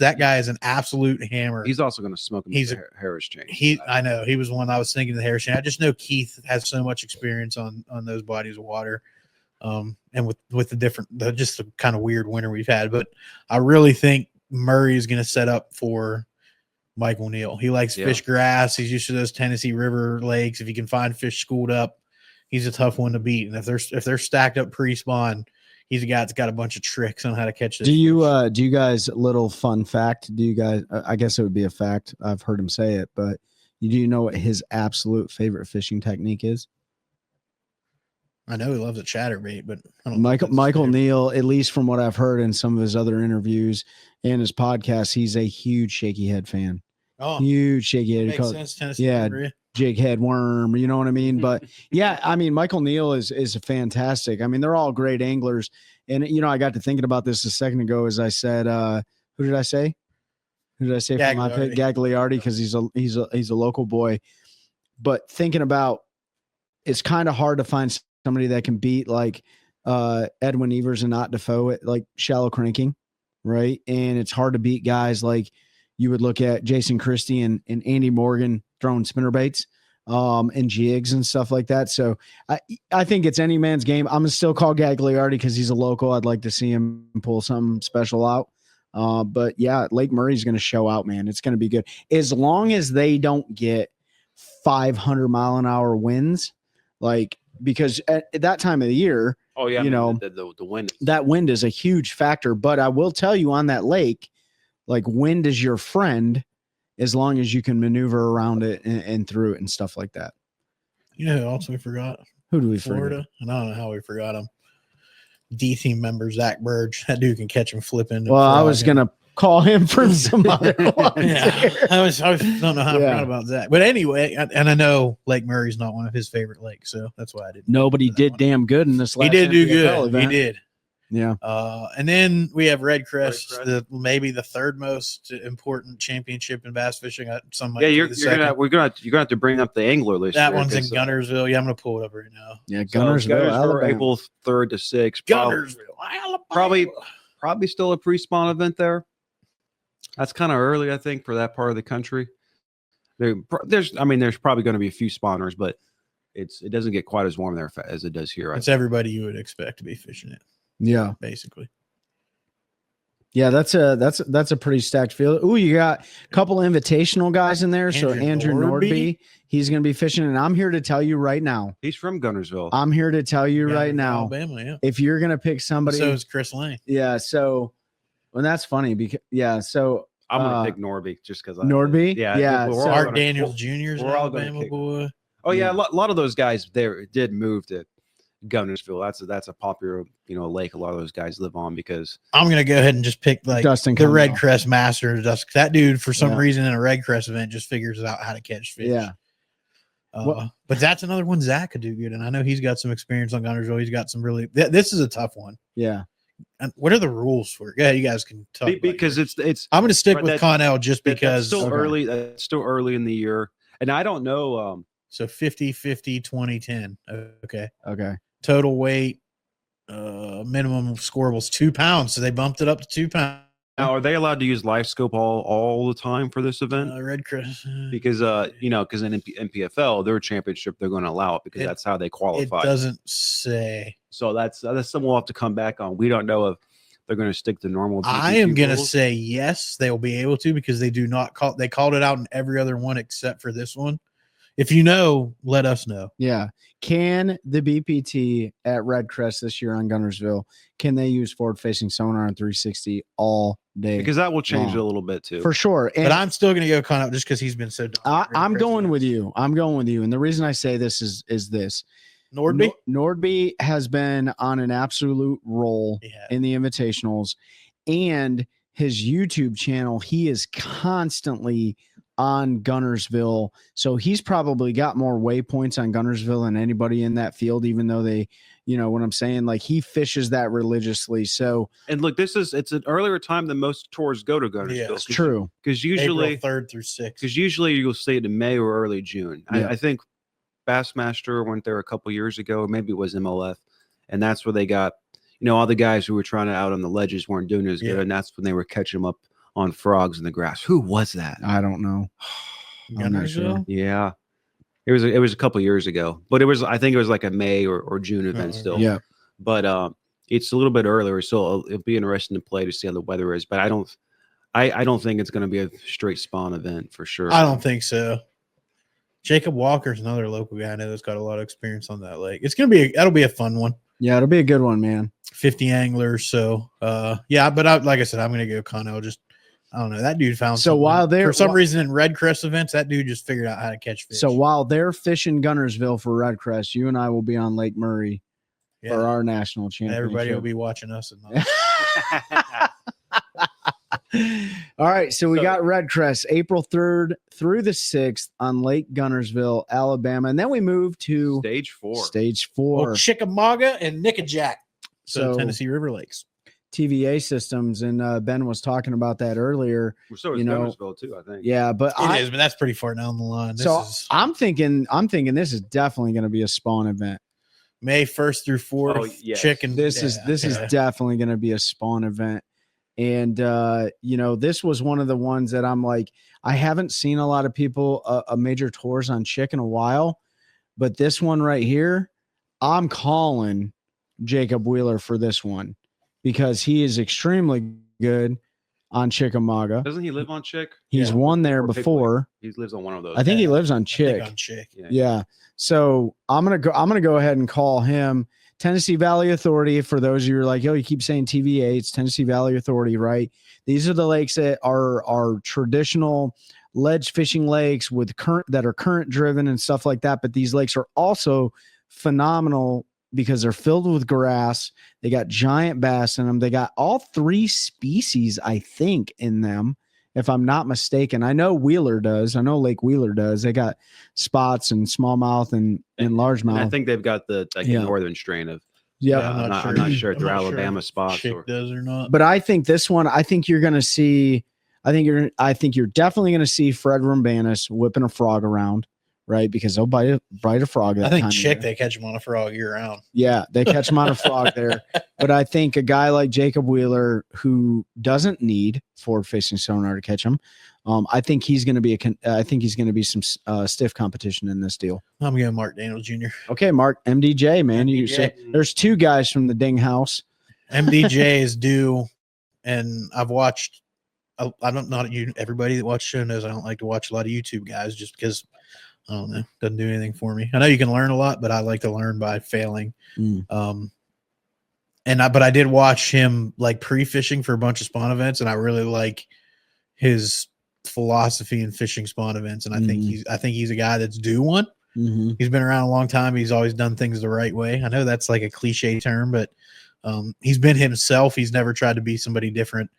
that guy is an absolute hammer. He's also going to smoke him. He's a Harris chain. I know he was one I was thinking of the Harris chain. I just know Keith has so much experience on those bodies of water, and with the kind of weird winter we've had. But I really think Murray is going to set up for Michael Neal. He likes fish grass. He's used to those Tennessee River lakes. If he can find fish schooled up, he's a tough one to beat. And if they're stacked up pre-spawn, he's a guy that's got a bunch of tricks on how to catch this. Do you guys, little fun fact? Do you guys? I guess it would be a fact. I've heard him say it, but do you know what his absolute favorite fishing technique is? I know he loves a chatterbait, but I don't know Michael Neal, at least from what I've heard in some of his other interviews and his podcasts, he's a huge shaky head fan. Oh, huge shaky head. makes sense. Tennessee, yeah, area. jig head worm. You know what I mean? But yeah, I mean, Michael Neal is fantastic. I mean, they're all great anglers. And I got to thinking about this a second ago as I said, who did I say? Who did I say for my pick? Gagliardi, because he's a local boy. But thinking about, it's kind of hard to find somebody that can beat like Edwin Evers and not Defoe at like shallow cranking, right? And it's hard to beat guys like you would look at Jason Christie and Andy Morgan throwing spinnerbaits and jigs and stuff like that. So I think it's any man's game. I'm gonna still call Gagliardi because he's a local. I'd like to see him pull something special out. But yeah, Lake Murray's going to show out, man. It's going to be good as long as they don't get 500-mile-an-hour winds, like. Because at that time of the year, the wind, that wind is a huge factor. But I will tell you on that lake, like wind is your friend as long as you can maneuver around it and through it and stuff like that. Yeah. Also, we forgot. Who do we Florida? And I don't know how we forgot him. D team member Zach Burge. That dude can catch him flipping. Well, I was gonna call him from some other ones. Yeah, I don't know how I forgot about Zach. But anyway, and I know Lake Murray's not one of his favorite lakes, so that's why I didn't. Nobody did damn good in this last. He did do MPFL good. event. He did. Yeah. And then we have Redcrest, maybe the third most important championship in bass fishing. You're gonna have to bring up the angler list. That one's in Guntersville. Yeah, I'm gonna pull it up right now. Yeah, Guntersville, April 3rd to 6th. Guntersville, Alabama. Probably still a pre-spawn event there. That's kind of early, I think, for that part of the country. There's probably going to be a few spawners, but it doesn't get quite as warm there as it does here. It's everybody you would expect to be fishing it. Yeah, basically. Yeah, that's a pretty stacked field. Ooh, you got a couple invitational guys in there. So Andrew Nordby, he's going to be fishing, and I'm here to tell you right now. He's from Guntersville. I'm here to tell you right now, Alabama. Yeah. If you're going to pick somebody, so is Chris Lane. Yeah. So, and that's funny because So I'm going to pick Nordby just because Nordby. Yeah. Art Daniels Jr.'s Alabama boy. Oh yeah, a lot of those guys there did move to Guntersville. That's a popular lake. A lot of those guys live on because I'm gonna go ahead and just pick like Dustin the Redcrest Master. That dude for some reason in a Redcrest event just figures out how to catch fish. Yeah. But that's another one Zach could do good, and I know he's got some experience on Guntersville. He's got some really. This is a tough one. Yeah. And what are the rules for it? Yeah, you guys can talk because it's. I'm going to stick with Connell just because still early. It's still early in the year, and I don't know. So 50, 50, 20, 10. Okay. Total weight, minimum scoreable's 2 pounds. So they bumped it up to 2 pounds. Now, are they allowed to use live scope all the time for this event? Redcrest. Because because in MPFL, their championship, they're going to allow it because that's how they qualify. It doesn't say. So that's something we'll have to come back on. We don't know if they're going to stick to normal. I am going to say yes, they'll be able to because they do not call. They called it out in every other one except for this one. If you know, let us know. Yeah. Can the BPT at Redcrest this year on Guntersville, can they use forward-facing sonar on 360 all day? Because that will change it a little bit too. For sure. But I'm still going to go Connell just because he's been so I'm going with you. And the reason I say this is this. Nordby? Nordby has been on an absolute roll in the invitationals. And his YouTube channel, he is constantly on Guntersville. So he's probably got more waypoints on Guntersville than anybody in that field, even though they, what I'm saying, like he fishes that religiously. So, and look, it's an earlier time than most tours go to Guntersville. Yeah, it's true. Because usually April 3rd through 6th. Because usually you'll stay in May or early June. Yeah. I think Bassmaster went there a couple years ago, maybe it was MLF. And that's where they got, all the guys who were trying to out on the ledges weren't doing as good. And that's when they were catching them up on frogs in the grass. Who was that? I don't know. I'm not sure. Yeah, it was a couple years ago, but I think it was like a May or June event still. Yeah, but it's a little bit earlier, so it'll be interesting to play to see how the weather is. But I don't think it's going to be a straight spawn event for sure. I don't think so. Jacob Walker's another local guy I know that's got a lot of experience on that lake. That'll be a fun one. Yeah, it'll be a good one, man. 50 anglers. So, yeah, but like I said, I'm going to go Conroe. Just, I don't know. That dude found So something. while they're for some reason in Redcrest events, that dude just figured out how to catch fish. So while they're fishing Gunnersville for Redcrest, you and I will be on Lake Murray for our national championship. Everybody will be watching us. All right, so we got Redcrest April 3rd through the 6th on Lake Gunnersville, Alabama, and then we move to Stage 4. Stage 4, Chickamauga and Nickajack. So Tennessee River Lakes. TVA systems, and Ben was talking about that earlier. So is Gunnersville too, I think. Yeah, but it is, but that's pretty far down the line. I'm thinking this is definitely going to be a spawn event. May 1st through 4th. Oh, yes. Chicken. This is definitely going to be a spawn event. And, this was one of the ones that I'm like, I haven't seen a lot of people, a major tours on chick in a while, but this one right here, I'm calling Jacob Wheeler for this one because he is extremely good on Chickamauga. Doesn't he live on Chick? He's won there before. He lives on one of those. I think he lives on Chick. Yeah. So I'm gonna go ahead and call him. Tennessee Valley Authority. For those of you who are like, yo, you keep saying TVA, it's Tennessee Valley Authority, right? These are the lakes that are traditional ledge fishing lakes that are current driven and stuff like that. But these lakes are also phenomenal because they're filled with grass. They got giant bass in them. They got all 3 species, I think, in them, if I'm not mistaken. I know Wheeler does. I know Lake Wheeler does. They got spots and smallmouth and largemouth. I think they've got the northern strain of. Yeah, I'm not sure if they're Alabama spots. Chick does or not. But I think this one, I think you're going to see. I think you're definitely going to see Fred Rumbanis whipping a frog around, right? Because they'll bite a frog. I think Chick, they catch them on a frog year round. Yeah, they catch them on a frog there. But I think a guy like Jacob Wheeler, who doesn't need forward facing sonar to catch him, I think he's going to be some stiff competition in this deal. I'm going Mark Daniels Jr. Okay, Mark, MDJ, man. MDJ. You say there's 2 guys from the Ding House. MDJ is due, and I've watched. I don't know everybody that watches show knows I don't like to watch a lot of YouTube guys just because I don't know, doesn't do anything for me. I know you can learn a lot, but I like to learn by failing. But I did watch him like pre-fishing for a bunch of spawn events, and I really like his philosophy in fishing spawn events. And I think he's a guy that's due one. Mm-hmm. He's been around a long time. He's always done things the right way. I know that's like a cliche term, but he's been himself. He's never tried to be somebody different.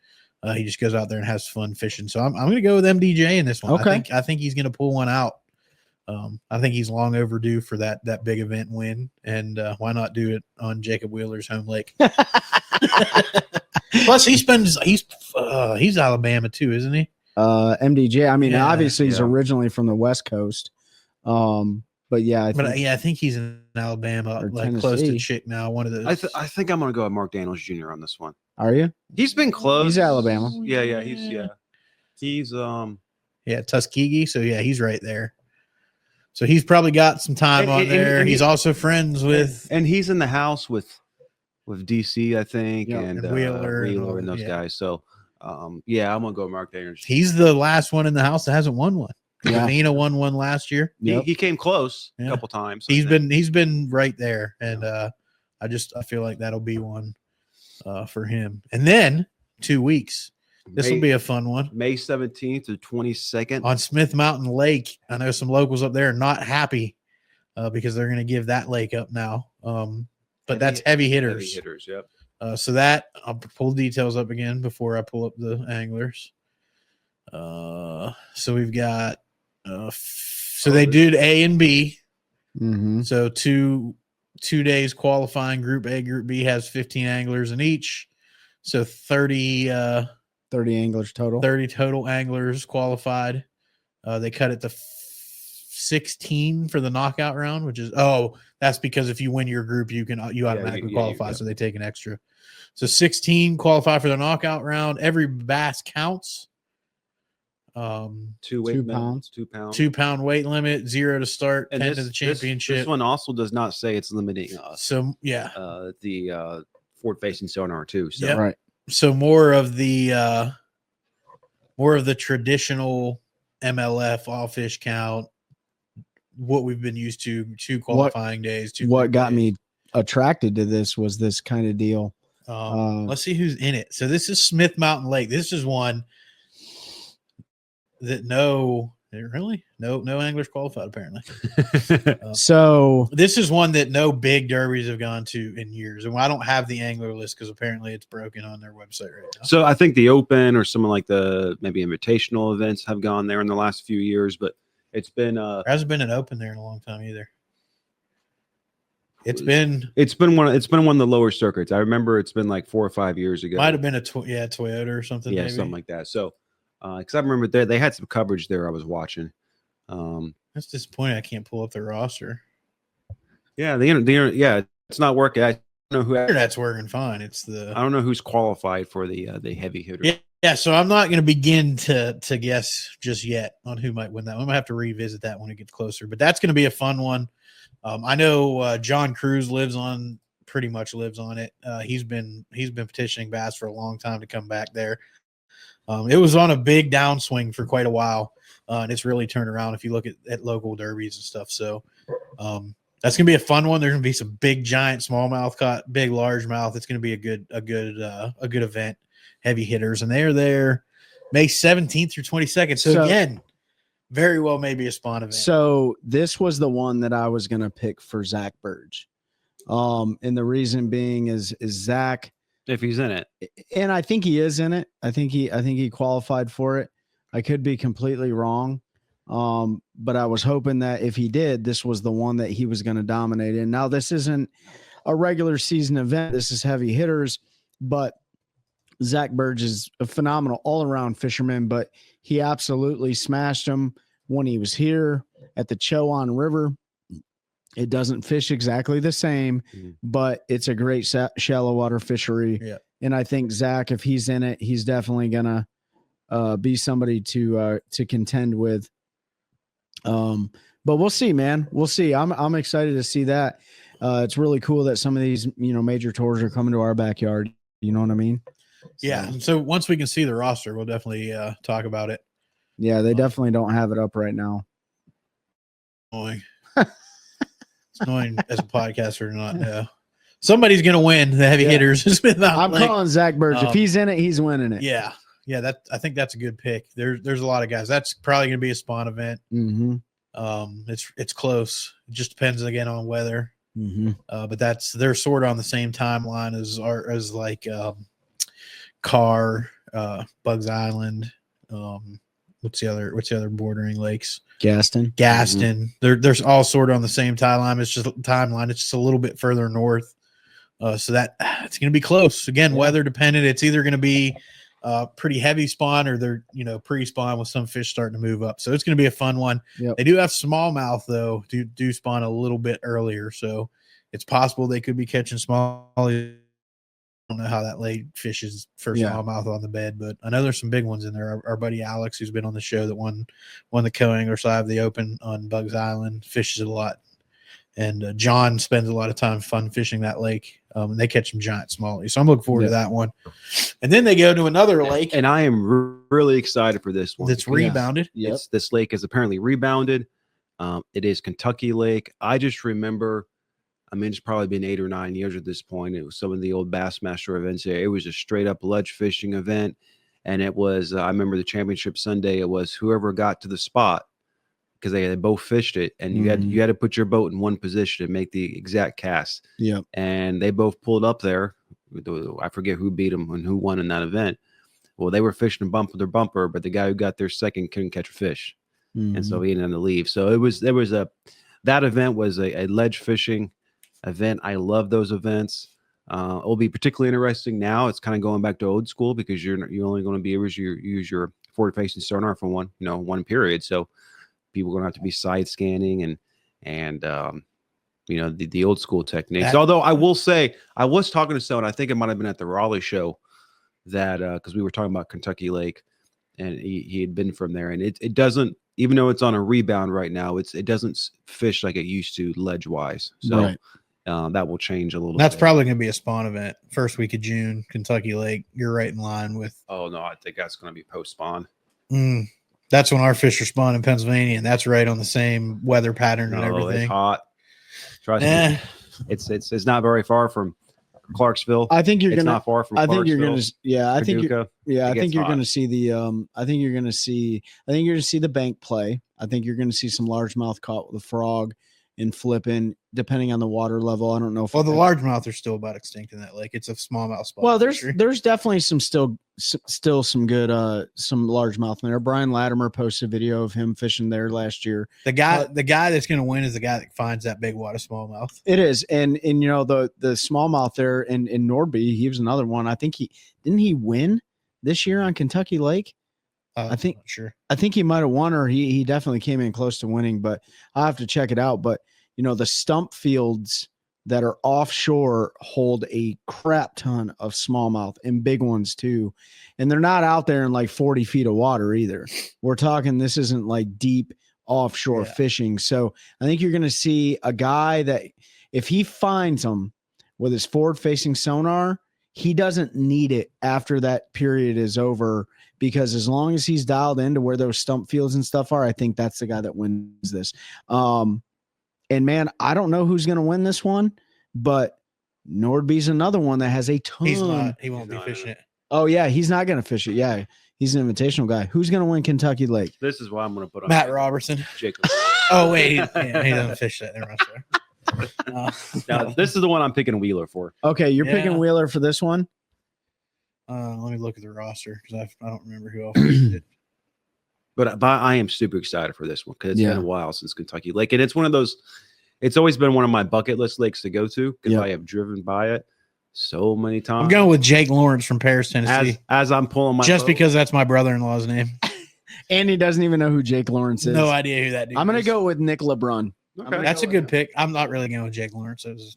He just goes out there and has fun fishing. So I'm going to go with MDJ in this one. Okay. I think he's going to pull one out. I think he's long overdue for that big event win, and why not do it on Jacob Wheeler's home lake? Plus, he's Alabama too, isn't he? MDJ. I mean, obviously he's originally from the West Coast, but yeah, I think he's in Alabama, like Tennessee. close to Chick now. One of those. I think I'm going to go with Mark Daniels Jr. on this one. Are you? He's been close. He's Alabama. Yeah. He's Tuskegee. So yeah, he's right there. So he's probably got some time on there. And he's also friends with, and he's in the house with DC, I think, and Wheeler and those guys. So, I'm gonna go Mark Daniels. He's the last one in the house that hasn't won one. Yeah. Nina won one last year. He came close a couple times. He's been right there, and I feel like that'll be one for him. And then 2 weeks. This will be a fun one. May 17th to 22nd on Smith Mountain Lake. I know some locals up there are not happy because they're going to give that lake up now. But that's heavy hitters. Heavy hitters, yep. So that I'll pull details up again before I pull up the anglers. So we've got so they did A and B. Mm-hmm. So two days qualifying. Group A, Group B has 15 anglers in each. So 30 anglers total. 30 total anglers qualified. They cut it to 16 for the knockout round, which is that's because if you win your group, you automatically qualify. So they take an extra. So 16 qualify for the knockout round. Every bass counts. 2 pounds. 2 pound weight limit, 0 to start, and 10 to the championship. This one also does not say it's limiting us. So the forward facing sonar too. So yep. Right. So more of the traditional MLF all fish count, what we've been used to, 2 qualifying days. What got me attracted to this was this kind of deal. Let's see who's in it. So this is Smith Mountain Lake. This is one that no anglers qualified apparently. So this is one that no big derbies have gone to in years, and I don't have the angler list because apparently it's broken on their website right now. So I think the Open or something like the maybe invitational events have gone there in the last few years, but it's been there hasn't been an Open there in a long time either. It's been one of the lower circuits. I remember it's been like 4 or 5 years ago. Might have been a Toyota or something. Yeah, maybe. something like that. So because I remember they had some coverage there I was watching. That's disappointing. I can't pull up the roster. Yeah, the it's not working. I don't know who. Internet's working fine. I don't know who's qualified for the heavy hitter. Yeah. So I'm not going to begin to guess just yet on who might win that. I'm going to have to revisit that when it gets closer. But that's going to be a fun one. I know John Cruz pretty much lives on it. He's been petitioning Bass for a long time to come back there. It was on a big downswing for quite a while, and it's really turned around if you look at local derbies and stuff. So that's gonna be a fun one. There's gonna be some big giant smallmouth caught, big largemouth. It's gonna be a good event. Heavy hitters, and they are there May 17th through 22nd. So again, very well maybe a spawn event. So this was the one that I was gonna pick for Zach Burge. And the reason being is Zach, if he's in it, and I think he is in it. I think he qualified for it. I could be completely wrong. But I was hoping that if he did, this was the one that he was going to dominate in. Now, this isn't a regular season event. This is heavy hitters, but Zach Burge is a phenomenal all-around fisherman, but he absolutely smashed him when he was here at the Chowan River. It doesn't fish exactly the same, but it's a great shallow water fishery. Yeah. And I think Zach, if he's in it, he's definitely gonna be somebody to contend with. But we'll see, man. We'll see. I'm excited to see that. It's really cool that some of these major tours are coming to our backyard. You know what I mean? Yeah. So once we can see the roster, we'll definitely talk about it. Yeah, they definitely don't have it up right now. It's annoying as a podcaster to not know. Somebody's going to win the heavy hitters. I'm calling Zach Burge. If he's in it, he's winning it. Yeah. Yeah. I think that's a good pick. There's a lot of guys. That's probably going to be a spawn event. Mm-hmm. It's close. It just depends again on weather. Mm-hmm. But they're sort of on the same timeline as like Carr, Bugs Island. What's the other bordering lakes? Gaston. Mm-hmm. They're all sort of on the same timeline. It's just a little bit further north. So that it's going to be close. Again, weather dependent. It's either going to be pretty heavy spawn or they're pre-spawn with some fish starting to move up. So it's going to be a fun one. Yep. They do have smallmouth though. Do spawn a little bit earlier, so it's possible they could be catching small. I don't know how that lake fishes for smallmouth on the bed, but I know there's some big ones in there. Our buddy Alex, who's been on the show, that won the co-angler side of the Open on Bugs Island, fishes it a lot. And John spends a lot of time fun fishing that lake. And they catch some giant smallies. So I'm looking forward to that one. And then they go to another lake. And I am really excited for this one. That's rebounded. Yep. This lake is apparently rebounded. It is Kentucky Lake. I just remember, it's probably been 8 or 9 years at this point. It was some of the old Bassmaster events there. It was a straight up ledge fishing event. And it was, I remember the championship Sunday, it was whoever got to the spot, because they both fished it, and you had to put your boat in one position to make the exact cast. Yeah. And they both pulled up there. I forget who beat them and who won in that event. Well, they were fishing bumper to bumper, but the guy who got there second couldn't catch a fish. Mm-hmm. And so he ended up to leave. So that event was a ledge fishing event. I love those events. It will be particularly interesting now. It's kind of going back to old school because you're only going to be able to use your forward facing sonar for one period. So people are going to have to be side scanning and the old school techniques. Although I will say, I was talking to someone, I think it might have been at the Raleigh show, that because we were talking about Kentucky Lake, and he had been from there, and it doesn't, even though it's on a rebound right now, it doesn't fish like it used to ledge wise. So right. That will change a little. That's bit. probably going to be a spawn event first week of June. Kentucky Lake, you're right in line with. Oh no, I think that's going to be post spawn. That's when our fish are spawn in Pennsylvania, and that's right on the same weather pattern and everything. It's hot. It's not very far from Clarksville. I think you're It's gonna. not far from I think you're gonna. Clarksville, Yeah, I think. Paducah. I It think gets you're hot. gonna see the. I think you're gonna see. I think you're gonna see the bank play. I think you're gonna see some largemouth caught with a frog and flipping, depending on the water level. I don't know if. Well, the largemouth are still about extinct in that lake. It's a smallmouth spot. Well, fishery. there's definitely some still some good some largemouth in there. Brian Latimer posted a video of him fishing there last year. the guy that's going to win is the guy that finds that big wad of smallmouth. It is, and you know the smallmouth there in Nordby, he was another one. I think he win this year on Kentucky Lake. I think I'm not sure. I think he might have won, or he definitely came in close to winning, but I'll have to check it out. But you know, the stump fields that are offshore hold a crap ton of smallmouth and big ones too. And they're not out there in like 40 feet of water either. We're talking, this isn't like deep offshore fishing. So I think you're going to see a guy that if he finds them with his forward facing sonar, he doesn't need it after that period is over, because as long as he's dialed into where those stump fields and stuff are, I think that's the guy that wins this. And man, I don't know who's going to win this one, but Nordby's another one that has a ton. He won't be fishing it. Oh yeah, he's not going to fish it. Yeah, he's an invitational guy. Who's going to win Kentucky Lake? This is what I'm going to put on Matt Robertson. Jacob. Oh wait, he doesn't fish that. Never mind. Now, this is the one I'm picking Wheeler for. Okay, you're Yeah. picking Wheeler for this one. Let me look at the roster because I don't remember who else fished it. But I am super excited for this one because it's Yeah. been a while since Kentucky Lake. And it's one of those, it's always been one of my bucket list lakes to go to because Yeah. I have driven by it so many times. I'm going with Jake Lawrence from Paris, Tennessee, as I'm pulling my just boat. because that's my brother-in-law's name. And he doesn't even know who Jake Lawrence is. No idea who that dude I'm going to is. go with Nick LeBrun. Okay. That's a good pick. I'm not really going with Jake Lawrence. That was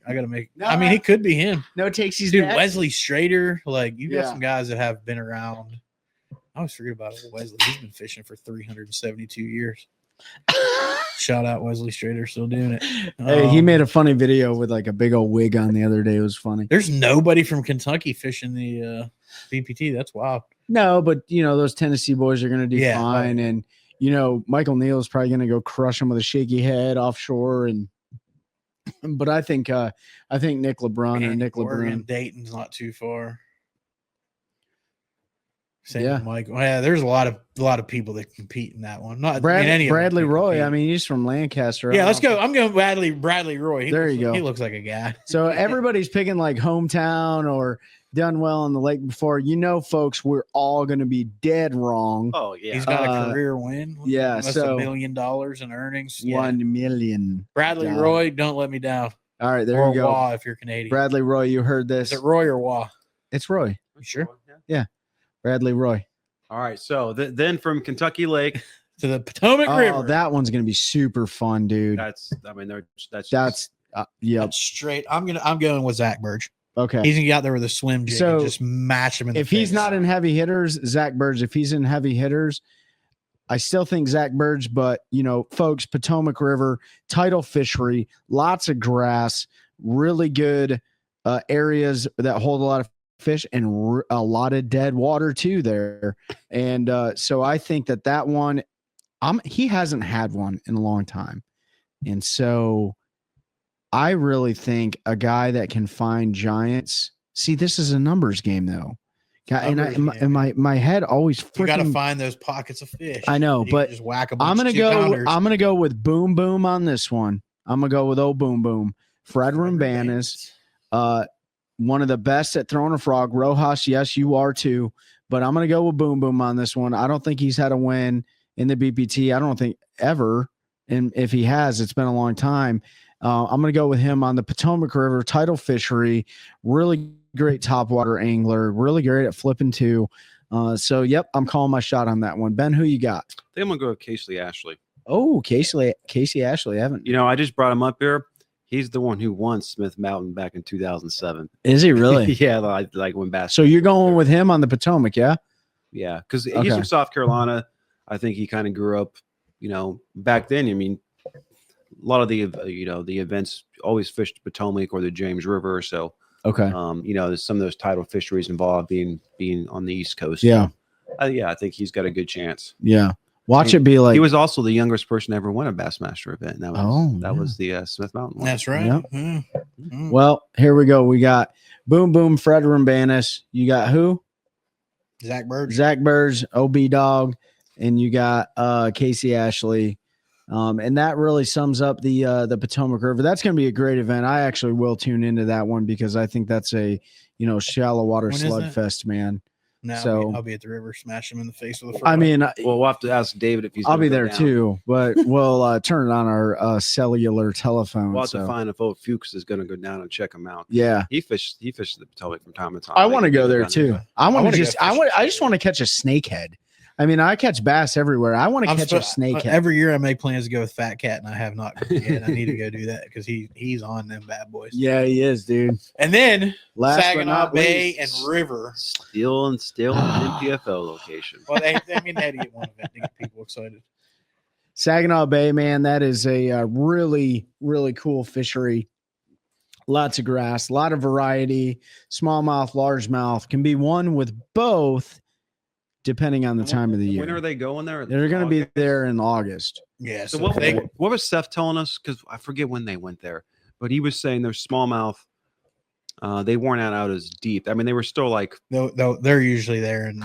I got to make. No, I mean, he could be him. No takes. He's Dude, dead. Wesley Strader. Like, you got Yeah. some guys that have been around. I always forget about old Wesley. He's been fishing for 372 years. Shout out Wesley Strader, still doing it. Hey, he made a funny video with like a big old wig on the other day. It was funny. There's nobody from Kentucky fishing the BPT. That's wild. No, but you know those Tennessee boys are going to do Yeah, fine, and you know Michael Neal is probably going to go crush him with a shaky head offshore, and but I think Nick LeBron or Man, Nick Oregon, LeBron. Dayton's not too far. Same Yeah. with Mike. Well, yeah, there's a lot of people that compete in that one. Not in Brad, any of them Bradley can Roy. compete. I mean, he's from Lancaster. Yeah, let's go. I'm going Bradley Roy. There you go. He looks like a guy. So everybody's picking like hometown or done well on the lake before. You know, folks, we're all going to be dead wrong. Oh, yeah. He's got a career win. yeah, That's so- $1 million in earnings. Yeah. 1 million. Bradley Yeah. Roy, don't let me down. All right, there or you go. Wah if you're Canadian. Bradley Roy, you heard Is this. it Roy or Wah? It's Roy. You sure? Bradley Roy. All right. So then from Kentucky Lake, To the Potomac Oh, River. that one's going to be super fun, dude. that's That's yep. That's straight. I'm going with Zach Burge. Okay. He's gonna get out there with a swim jig So, and just match him in the If he's face. not in heavy hitters, Zach Burge. If he's in heavy hitters, I still think Zach Burge. But you know, folks, Potomac River, tidal fishery, lots of grass, really good areas that hold a lot of fish and a lot of dead water too there. And so I think that one, he hasn't had one in a long time, and so I really think a guy that can find giants. See, this is a numbers game though. And my head always you got to freaking. find those pockets of fish. I know, You but just whack a I'm bunch gonna of go. 2-pounders. I'm gonna go with Boom Boom on this one. I'm gonna go with old Boom Boom. Fred Rumbanis, one of the best at throwing a frog. Rojas, yes, you are too. But I'm gonna go with Boom Boom on this one. I don't think he's had a win in the BPT. I don't think ever. And if he has, it's been a long time. I'm going to go with him on the Potomac River tidal fishery. Really great topwater angler. Really great at flipping too. So, yep, I'm calling my shot on that one. Ben, who you got? I think I'm going to go with Casey Ashley. Oh, Casey Ashley. I haven't. You know, I just brought him up here. He's the one who won Smith Mountain back in 2007. Is he really? Yeah, like when bass. So you're going with him on the Potomac, yeah? Yeah, because Okay. he's from South Carolina. I think he kind of grew up, you know, back then. I mean, a lot of the the events always fished Potomac or the James River. So, Okay. you know, there's some of those tidal fisheries involved being on the East Coast. Yeah. So, I think he's got a good chance. Yeah. Watch it be like He was also the youngest person to ever win a Bassmaster event. And that yeah. was the Smith Mountain one. That's right. Yep. Mm. Well, here we go. We got Boom Boom, Fred Rambanis. You got who? Zach Bird. Zach Burge, OB Dog, and you got Casey Ashley. And that really sums up the Potomac River. That's going to be a great event. I actually will tune into that one because I think that's a shallow water When is that? slugfest, man. No, So- I'll be at the river, smash him in the face with a I mean, Well, we'll have to ask David if he's. I'll gonna be go there down. too, but we'll turn it on our cellular telephone. We'll have so. to find if Fuchs is going to go down and check him out. Yeah, He fished the Potomac from time to time. I want to go there Down too. I want wanna to go just, fishing. I just want to catch a snakehead. I mean, I catch bass everywhere. I want to catch a snakehead. Every year I make plans to go with Fat Cat, and I have not gone yet. I need to go do that because he's on them bad boys. Yeah, he is, dude. And then Last but Saginaw not Bay least. and River. Still in NPFL location. Well, they had to get one event to get people excited. Saginaw Bay, man, that is a really, really cool fishery. Lots of grass, a lot of variety. Smallmouth, largemouth can be won with both, depending on the time of the year. When are they going there? They're going to be there in August. Yeah. So So what was Seth telling us? Because I forget when they went there, but he was saying their smallmouth, they weren't out as deep. I mean, they were still like they're usually there in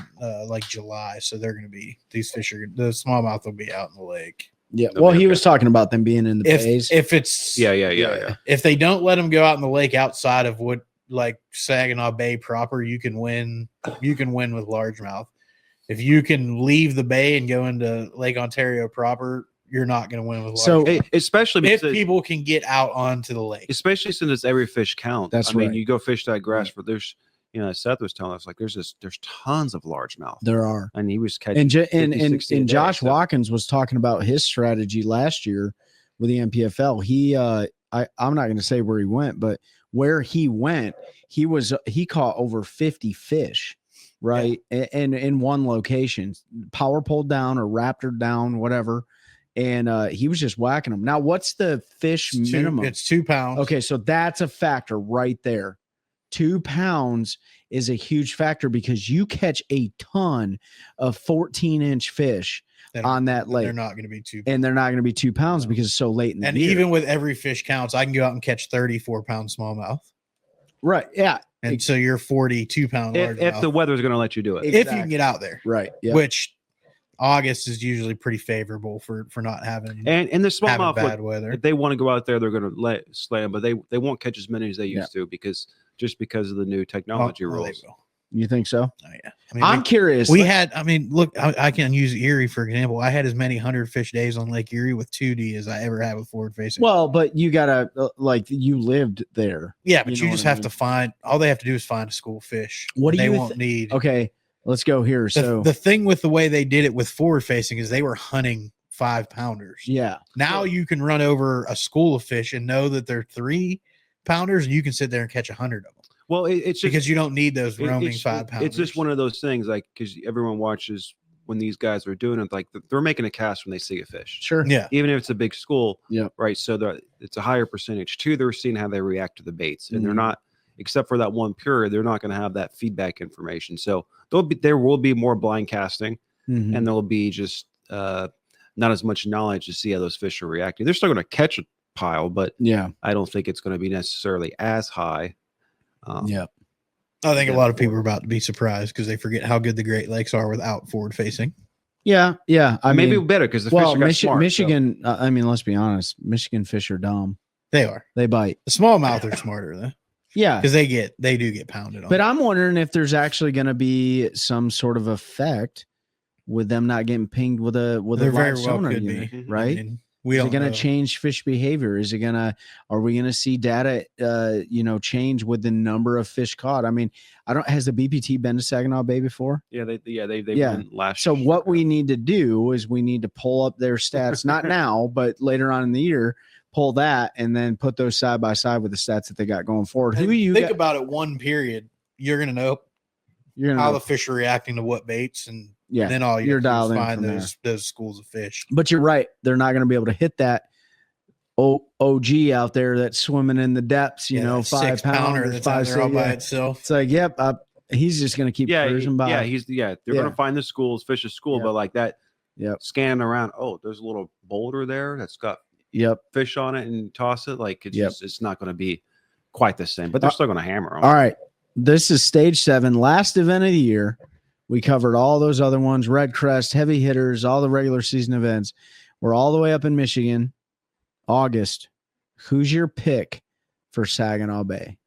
like July, so they're going to be the smallmouth will be out in the lake. Yeah. Okay, Well, he okay. was talking about them being in the bays. If it's yeah. if they don't let them go out in the lake outside of what like Saginaw Bay proper, you can win with largemouth. If you can leave the bay and go into Lake Ontario proper, you're not going to win with largemouth. So- Hey, especially if because people can get out onto the lake. especially since it's every fish count. That's I mean, right. you go fish that grass for there's Seth was telling us like there's tons of largemouth, There are. and he was catching And 50, 60 a day, Josh so- Watkins was talking about his strategy last year with the MPFL. I'm not going to say where he went, but where he went, he caught over 50 fish, right? And in one location, power pulled down or raptored down, whatever. And he was just whacking them. Now, what's the fish minimum? It's 2 pounds. Okay, so that's a factor right there. 2 pounds is a huge factor because you catch a ton of 14-inch fish on that lake. They're not going to be 2 pounds. And they're not going to be 2 pounds because it's so late in the And year. even with every fish counts, I can go out and catch 34-pound smallmouth. Right. Yeah. And so you're 42-pound if largemouth. the weather's going to let you do it. If you can get out there. Right. Yeah. Which August is usually pretty favorable for not having And the having smallmouth, bad look, weather. if they want to go out there, they're going to slam, but they won't catch as many as they used to because of the new technology Well, they rules. will. You think so? Oh, yeah. I mean, I'm curious. we had, I mean, look, I can use Erie for example. I had as many 100 fish days on Lake Erie with 2D as I ever had with forward facing. Well, but you gotta you lived there. yeah, but you you, know just what I have to find. All they have to do is find a school fish. What do they you won't need? Okay, let's go here. The, So the thing with the way they did it with forward facing is they were hunting 5-pounders. yeah, Now you can run over a school of fish and know that they're 3-pounders, and you can sit there and catch 100 of them Well, it's just because you don't need those roaming it's, 5-pounders. It's just one of those things, like because everyone watches when these guys are doing it, like they're making a cast when they see a fish, sure. Yeah, even if it's a big school. Yep. Right. So it's a higher percentage too. They're seeing how they react to the baits, and they're Mhm. not, except for that one period, they're not going to have that feedback information. So there will be more blind casting, Mhm. and there'll be just not as much knowledge to see how those fish are reacting. They're still going to catch a pile, but Yeah, I don't think it's going to be necessarily as high. yeah. I think a lot of people are about to be surprised because they forget how good the Great Lakes are without forward facing. Yeah, yeah. I Maybe mean, better because the well, fish got smart, so- Michigan. I mean, let's be honest. Michigan fish are dumb. They are. They bite. The smallmouth are smarter though, Yeah, because they do get pounded on. but I'm wondering if there's actually going to be some sort of effect with them not getting pinged with a There very live well sonar could unit, be. right? I mean, we Is don't it going to know. change fish behavior? Are we going to see data, change with the number of fish caught? I mean, has the BPT been to Saginaw Bay before? Yeah, they Yeah. went last. So what we need to do is we need to pull up their stats, not now, but later on in the year, pull that and then put those side by side with the stats that they got going forward. Who you think got? about it? One period, you're gonna know You're how gonna, the fish are reacting to what baits, and yeah. then all you're you have dialed to do in is find from those schools of fish. But you're right. They're not going to be able to hit that OG out there that's swimming in the depths, Yeah, that 5 6-pounder pounds, that's out there all by itself. It's like, yep, he's just going to keep yeah, cruising by. they're going to find the schools, fish a school, Yeah. but like that, Yep. scanning around. Oh, there's a little boulder there that's got Yep. fish on it, and toss it. Like it's Yep. just, it's not going to be quite the same, but they're still going to hammer them. All right. This is stage 7, last event of the year. We covered all those other ones, Redcrest, heavy hitters, all the regular season events. We're all the way up in Michigan, August. Who's your pick for Saginaw Bay?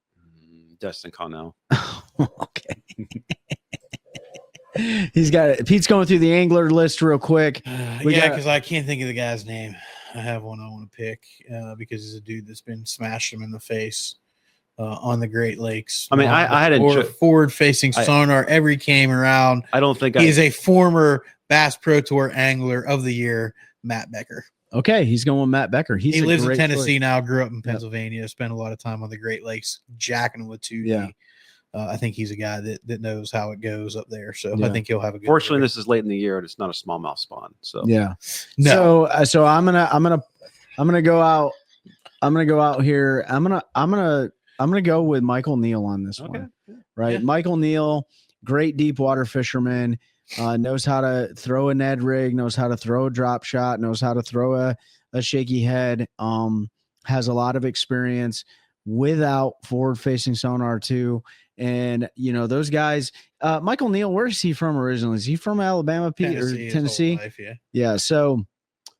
Destin Connell. Okay. He's got it. Pete's going through the angler list real quick. Yeah, We got- because I can't think of the guy's name. I have one I want to pick because he's a dude that's been smashing him in the face on the Great Lakes. I mean, I had a forward-facing sonar every came around. I don't think He is a former Bass Pro Tour Angler of the Year, Matt Becker. Okay, he's going with Matt Becker. He a lives in great Tennessee choice. now, grew up in Pennsylvania, spent a lot of time on the Great Lakes, jacking them with 2D. Yeah. I think he's a guy that knows how it goes up there. So Yeah. I think he'll have a good Fortunately, year. this is late in the year and it's not a smallmouth spawn. So Yeah. No. So I'm gonna go out. I'm gonna go out here. I'm gonna go with Michael Neal on this one. Right. Yeah. Michael Neal, great deep water fisherman, knows how to throw a Ned rig, knows how to throw a drop shot, knows how to throw a shaky head. Has a lot of experience without forward facing sonar too. And those guys, Michael Neal, where is he from originally? Is he from Alabama, Pete, or his whole Tennessee? life, yeah. Yeah. So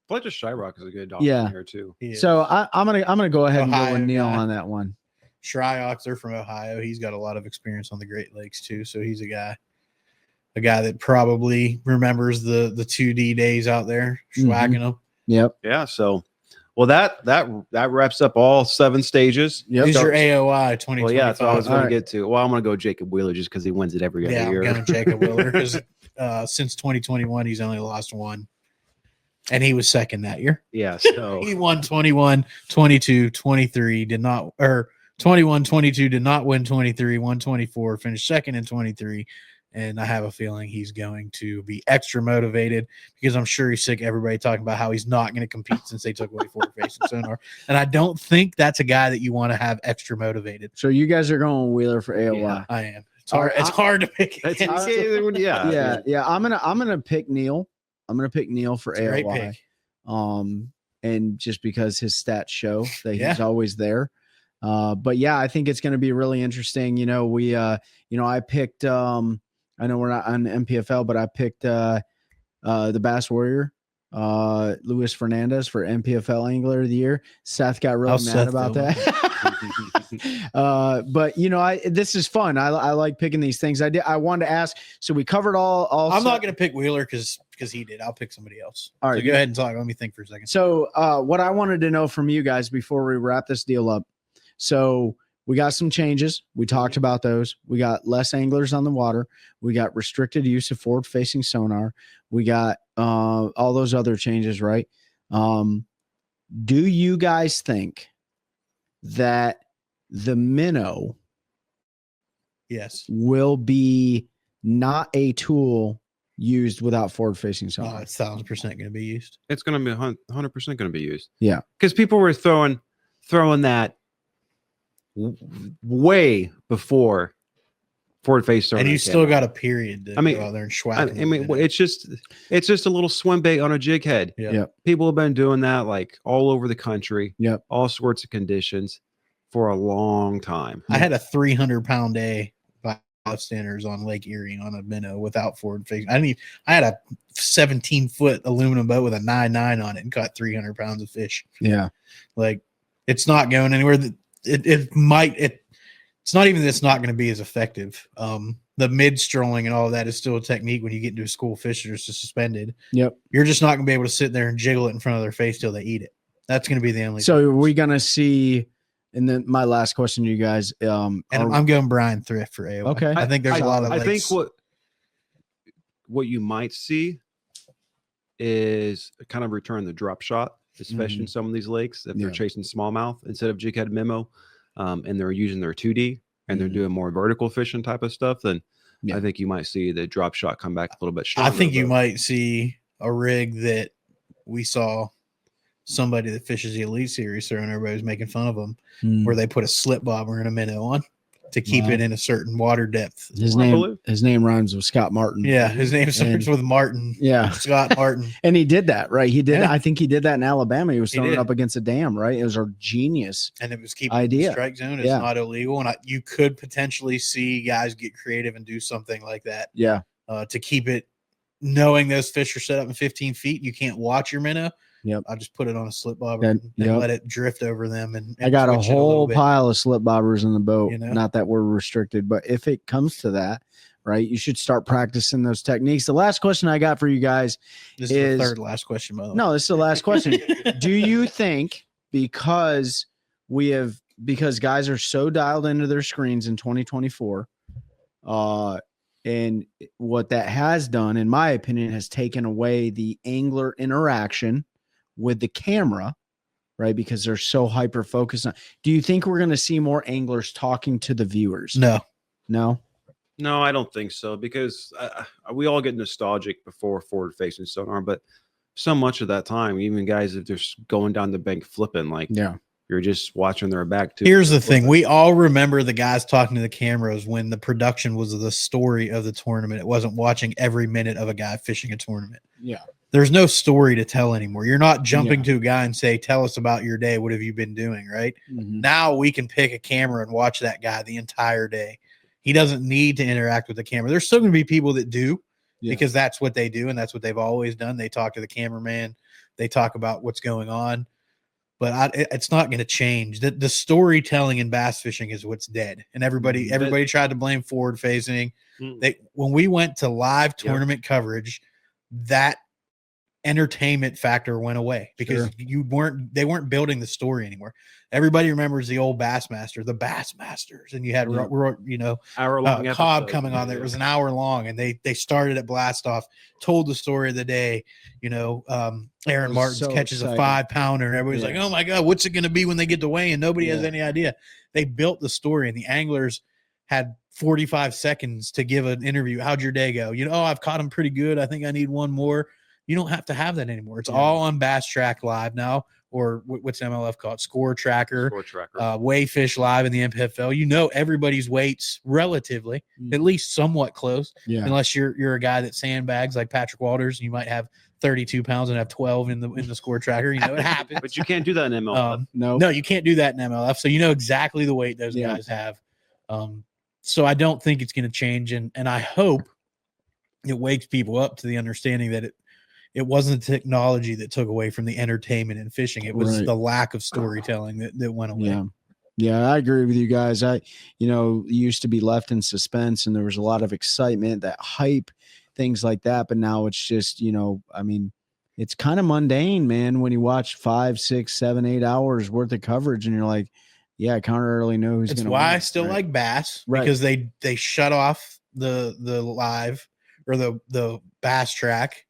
Fletcher Shyrock is a good option Yeah. here too. He is. So I'm gonna go ahead and go Ohio with Neal guy. on that one. Shryox, they're from Ohio. He's got a lot of experience on the Great Lakes too. So he's a guy that probably remembers the 2D days out there, swagging them. Yep. Yeah. So, well, that wraps up all 7 stages. Yep. Who's your AOI 2025? Well, yeah, that's what I was going All to right. get to. Well, I'm going to go Jacob Wheeler just because he wins it every other Yeah, year. I'm going Jacob Wheeler because since 2021, he's only lost 1. And he was second that year. Yeah. So He won 21, 22, 23, did not, or 21, 22, did not win 23, won 24, finished second in 23. And I have a feeling he's going to be extra motivated because I'm sure he's sick of everybody talking about how he's not going to compete since they took away forward facing sonar. And I don't think that's a guy that you want to have extra motivated. So you guys are going Wheeler for AOY. Yeah. I am. It's hard to pick. that's, against. yeah. I'm gonna pick Neal. I'm gonna pick Neal for It's a great AOY. pick. And just because his stats show that Yeah. he's always there. But yeah, I think it's gonna be really interesting. I picked I know we're not on MPFL, but I picked the Bass Warrior, Luis Fernandez for MPFL Angler of the Year. Seth got really How's mad Seth about doing? that. But this is fun. I like picking these things. I wanted to ask. So we covered all. I'm not going to pick Wheeler because he did. I'll pick somebody else. All right. So go ahead and talk. Let me think for a second. So what I wanted to know from you guys before we wrap this deal up. So we got some changes. We talked about those. We got less anglers on the water. We got restricted use of forward facing sonar. We got all those other changes, right? Do you guys think that the minnow Yes. will be not a tool used without forward facing Oh, sonar? it's 1,000% going to be used. It's going to be 100% going to be used. Yeah. Because people were throwing that way before forward face. And you still got a period to I mean- go out there and schwack. I mean, it's just a little swim bait on a jig head. Yeah. Yep. People have been doing that like all over the country. Yep. All sorts of conditions for a long time. I had a 300-pound day by standers on Lake Erie on a minnow without forward facing. I had a 17-foot aluminum boat with a 9.9 on it and caught 300 pounds of fish. Yeah. Like, it's not going anywhere. It's not even that it's not going to be as effective. The mid strolling and all of that is still a technique when you get into a school fish that are suspended. Yep. You're just not going to be able to sit there and jiggle it in front of their face till they eat it. That's going to be the only. So are we going to see, and then my last question to you guys, and I'm going Brian Thrift for AOI. Okay. I think there's a lot of. I think lakes- what you might see is kind of return the drop shot, especially in some of these lakes if they're Yeah. chasing smallmouth instead of jig head memo, and they're using their 2D and they're Mhm. doing more vertical fishing type of stuff. Then Yeah. I think you might see the drop shot come back a little bit I stronger. think you but- might see a rig that we saw somebody that fishes the Elite Series throwing. Everybody was making fun of them, Hmm. where they put a slip bobber and a minnow on. to keep Wow. it in a certain water depth. His I name believe- his name rhymes with Scott Martin. Yeah, his name starts with Martin. Yeah. Scott Martin. And he did that, right? He did. Yeah. I think he did that in Alabama. He was He throwing it did. up against a dam, right? It was a genius. And it was keeping Idea. the strike zone. It's Yeah. not illegal. And you could potentially see guys get creative and do something like that Yeah. to keep it, knowing those fish are set up in 15 feet. You can't watch your minnow. Yep. I'll just put it on a slip bobber That- and yep. let it drift over them. And I got a switch it little whole bit. pile of slip bobbers in the boat. You know? Not that we're restricted, but if it comes to that, right, you should start practicing those techniques. The last question I got for you guys. This is- is the third last question, by the way. No, this is the last question. Do you think because guys are so dialed into their screens in 2024, and what that has done, in my opinion, has taken away the angler interaction with the camera, right? Because they're so hyper focused on. Do you think we're going to see more anglers talking to the viewers? No. No. No, I don't think so, because we all get nostalgic before forward-facing sonar, but so much of that time, even guys, if they're going down the bank flipping, like Yeah. you're just watching their back too. Here's the thing. We all remember the guys talking to the cameras when the production was the story of the tournament. It wasn't watching every minute of a guy fishing a tournament. Yeah. There's no story to tell anymore. You're not jumping to a guy and say, tell us about your day. What have you been doing? Right Mhm. now we can pick a camera and watch that guy the entire day. He doesn't need to interact with the camera. There's still going to be people that do because that's what they do. And that's what they've always done. They talk to the cameraman. They talk about what's going on. But it's not going to change. The storytelling in bass fishing is what's dead. And everybody tried to blame forward facing. When we went to live tournament coverage, that entertainment factor went away because they weren't building the story anymore. Everybody remembers the old Bassmaster, the Bassmasters, and you had hour-long Cobb episode. coming on there. It was an hour long, and they started at blast off, told the story of the day. Aaron Martins so catches exciting. a 5-pounder, and everybody's like, "Oh my god, what's it going to be when they get to weigh in?" Nobody has any idea. They built the story, and the anglers had 45 seconds to give an interview. How'd your day go? I've caught them pretty good. I think I need one more. You don't have to have that anymore. It's all on Bass Track Live now, or what's MLF called? Score Tracker. Weigh fish live in the MPFL. Everybody's weights relatively, at least somewhat close. Yeah. Unless you're a guy that sandbags like Patrick Walters, you might have 32 pounds and have 12 in the Score Tracker. It happens. But you can't do that in MLF. No, you can't do that in MLF. So you know exactly the weight those guys have. So I don't think it's going to change, and I hope it wakes people up to the understanding that it wasn't the technology that took away from the entertainment in fishing. It was the lack of storytelling that went away. Yeah. Yeah, I agree with you guys. Used to be left in suspense and there was a lot of excitement, that hype, things like that. But now it's just, it's kind of mundane, man, when you watch 5, 6, 7, 8 hours worth of coverage and you're like, yeah, I can't really know who's going to It's why I still like bass because they shut off the live or the Bass Track.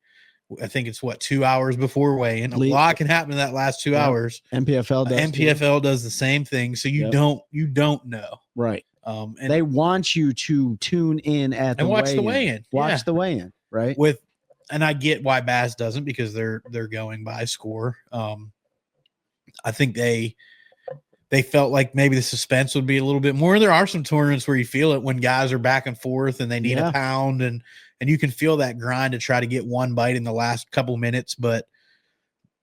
I think it's 2 hours before weigh-in. A lot can happen in that last 2 hours. MPFL does the same thing. So you don't know. Right. And they want you to tune in and watch the weigh-in. Watch the weigh-in, right? And I get why Bass doesn't because they're going by score. I think they felt like maybe the suspense would be a little bit more. There are some tournaments where you feel it when guys are back and forth and they need a pound and you can feel that grind to try to get one bite in the last couple minutes. But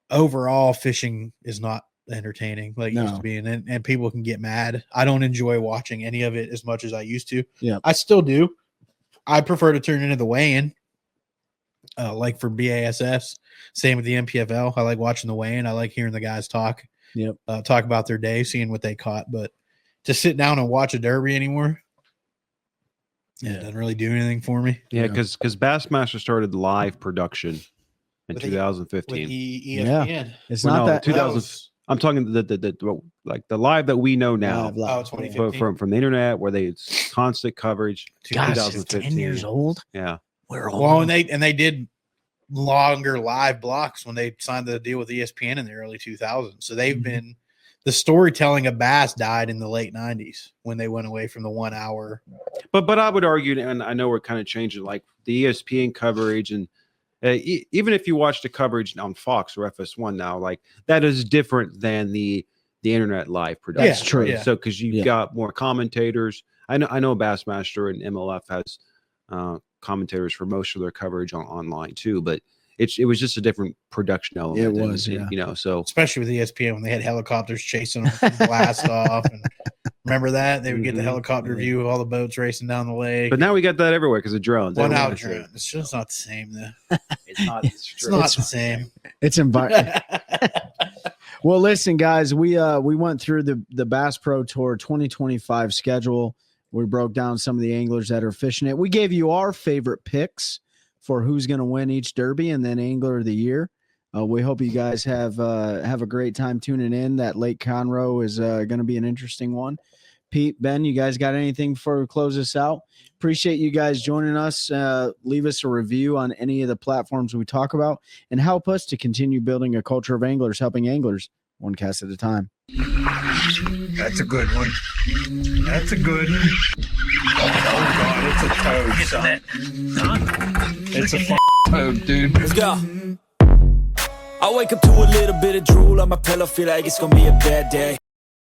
overall, fishing is not entertaining like it used to be. And people can get mad. I don't enjoy watching any of it as much as I used to. Yeah, I still do. I prefer to turn into the weigh-in. Like for BASS, same with the MPFL. I like watching the weigh-in. I like hearing the guys talk. Talk about their day, seeing what they caught. But to sit down and watch a derby anymore, it doesn't really do anything for me. Yeah, because Bassmaster started live production in 2015. With ESPN. It's not that 2000. I'm talking the live that we know now. Oh, 2015. From the internet where it's constant coverage. Gosh, 2015. 10 years old. Yeah. We're old. Well, and they did longer live blocks when they signed the deal with ESPN in the early 2000s. So they've been the storytelling of bass died in the late 90s when they went away from the 1 hour. But I would argue, and I know we're kind of changing, like the ESPN coverage, and even if you watch the coverage on Fox or FS1 now, like that is different than the internet live production. That's true. Right? So because you've got more commentators. I know Bassmaster and MLF has commentators for most of their coverage online too, but it was just a different production element. It was, yeah. You know, so especially with ESPN when they had helicopters chasing them from blast off. And remember that they would get the helicopter view of all the boats racing down the lake. but now we got that everywhere because of drones. Well, now Everyone has drone. It's just not the same though. It's not. It's not the same. It's Well, listen, guys, we went through the Bass Pro Tour 2025 schedule. We broke down some of the anglers that are fishing it. We gave you our favorite picks for who's going to win each derby and then Angler of the Year. We hope you guys have a great time tuning in. That Lake Conroe is going to be an interesting one. Pete, Ben, you guys got anything before we close this out? Appreciate you guys joining us. Leave us a review on any of the platforms we talk about and help us to continue building a culture of anglers, helping anglers one cast at a time. That's a good one. That's a good one. Oh God, it's a toad, son. It's a toad, dude. Let's go. I wake up to a little bit of drool on my pillow, feel like it's gonna be a bad day.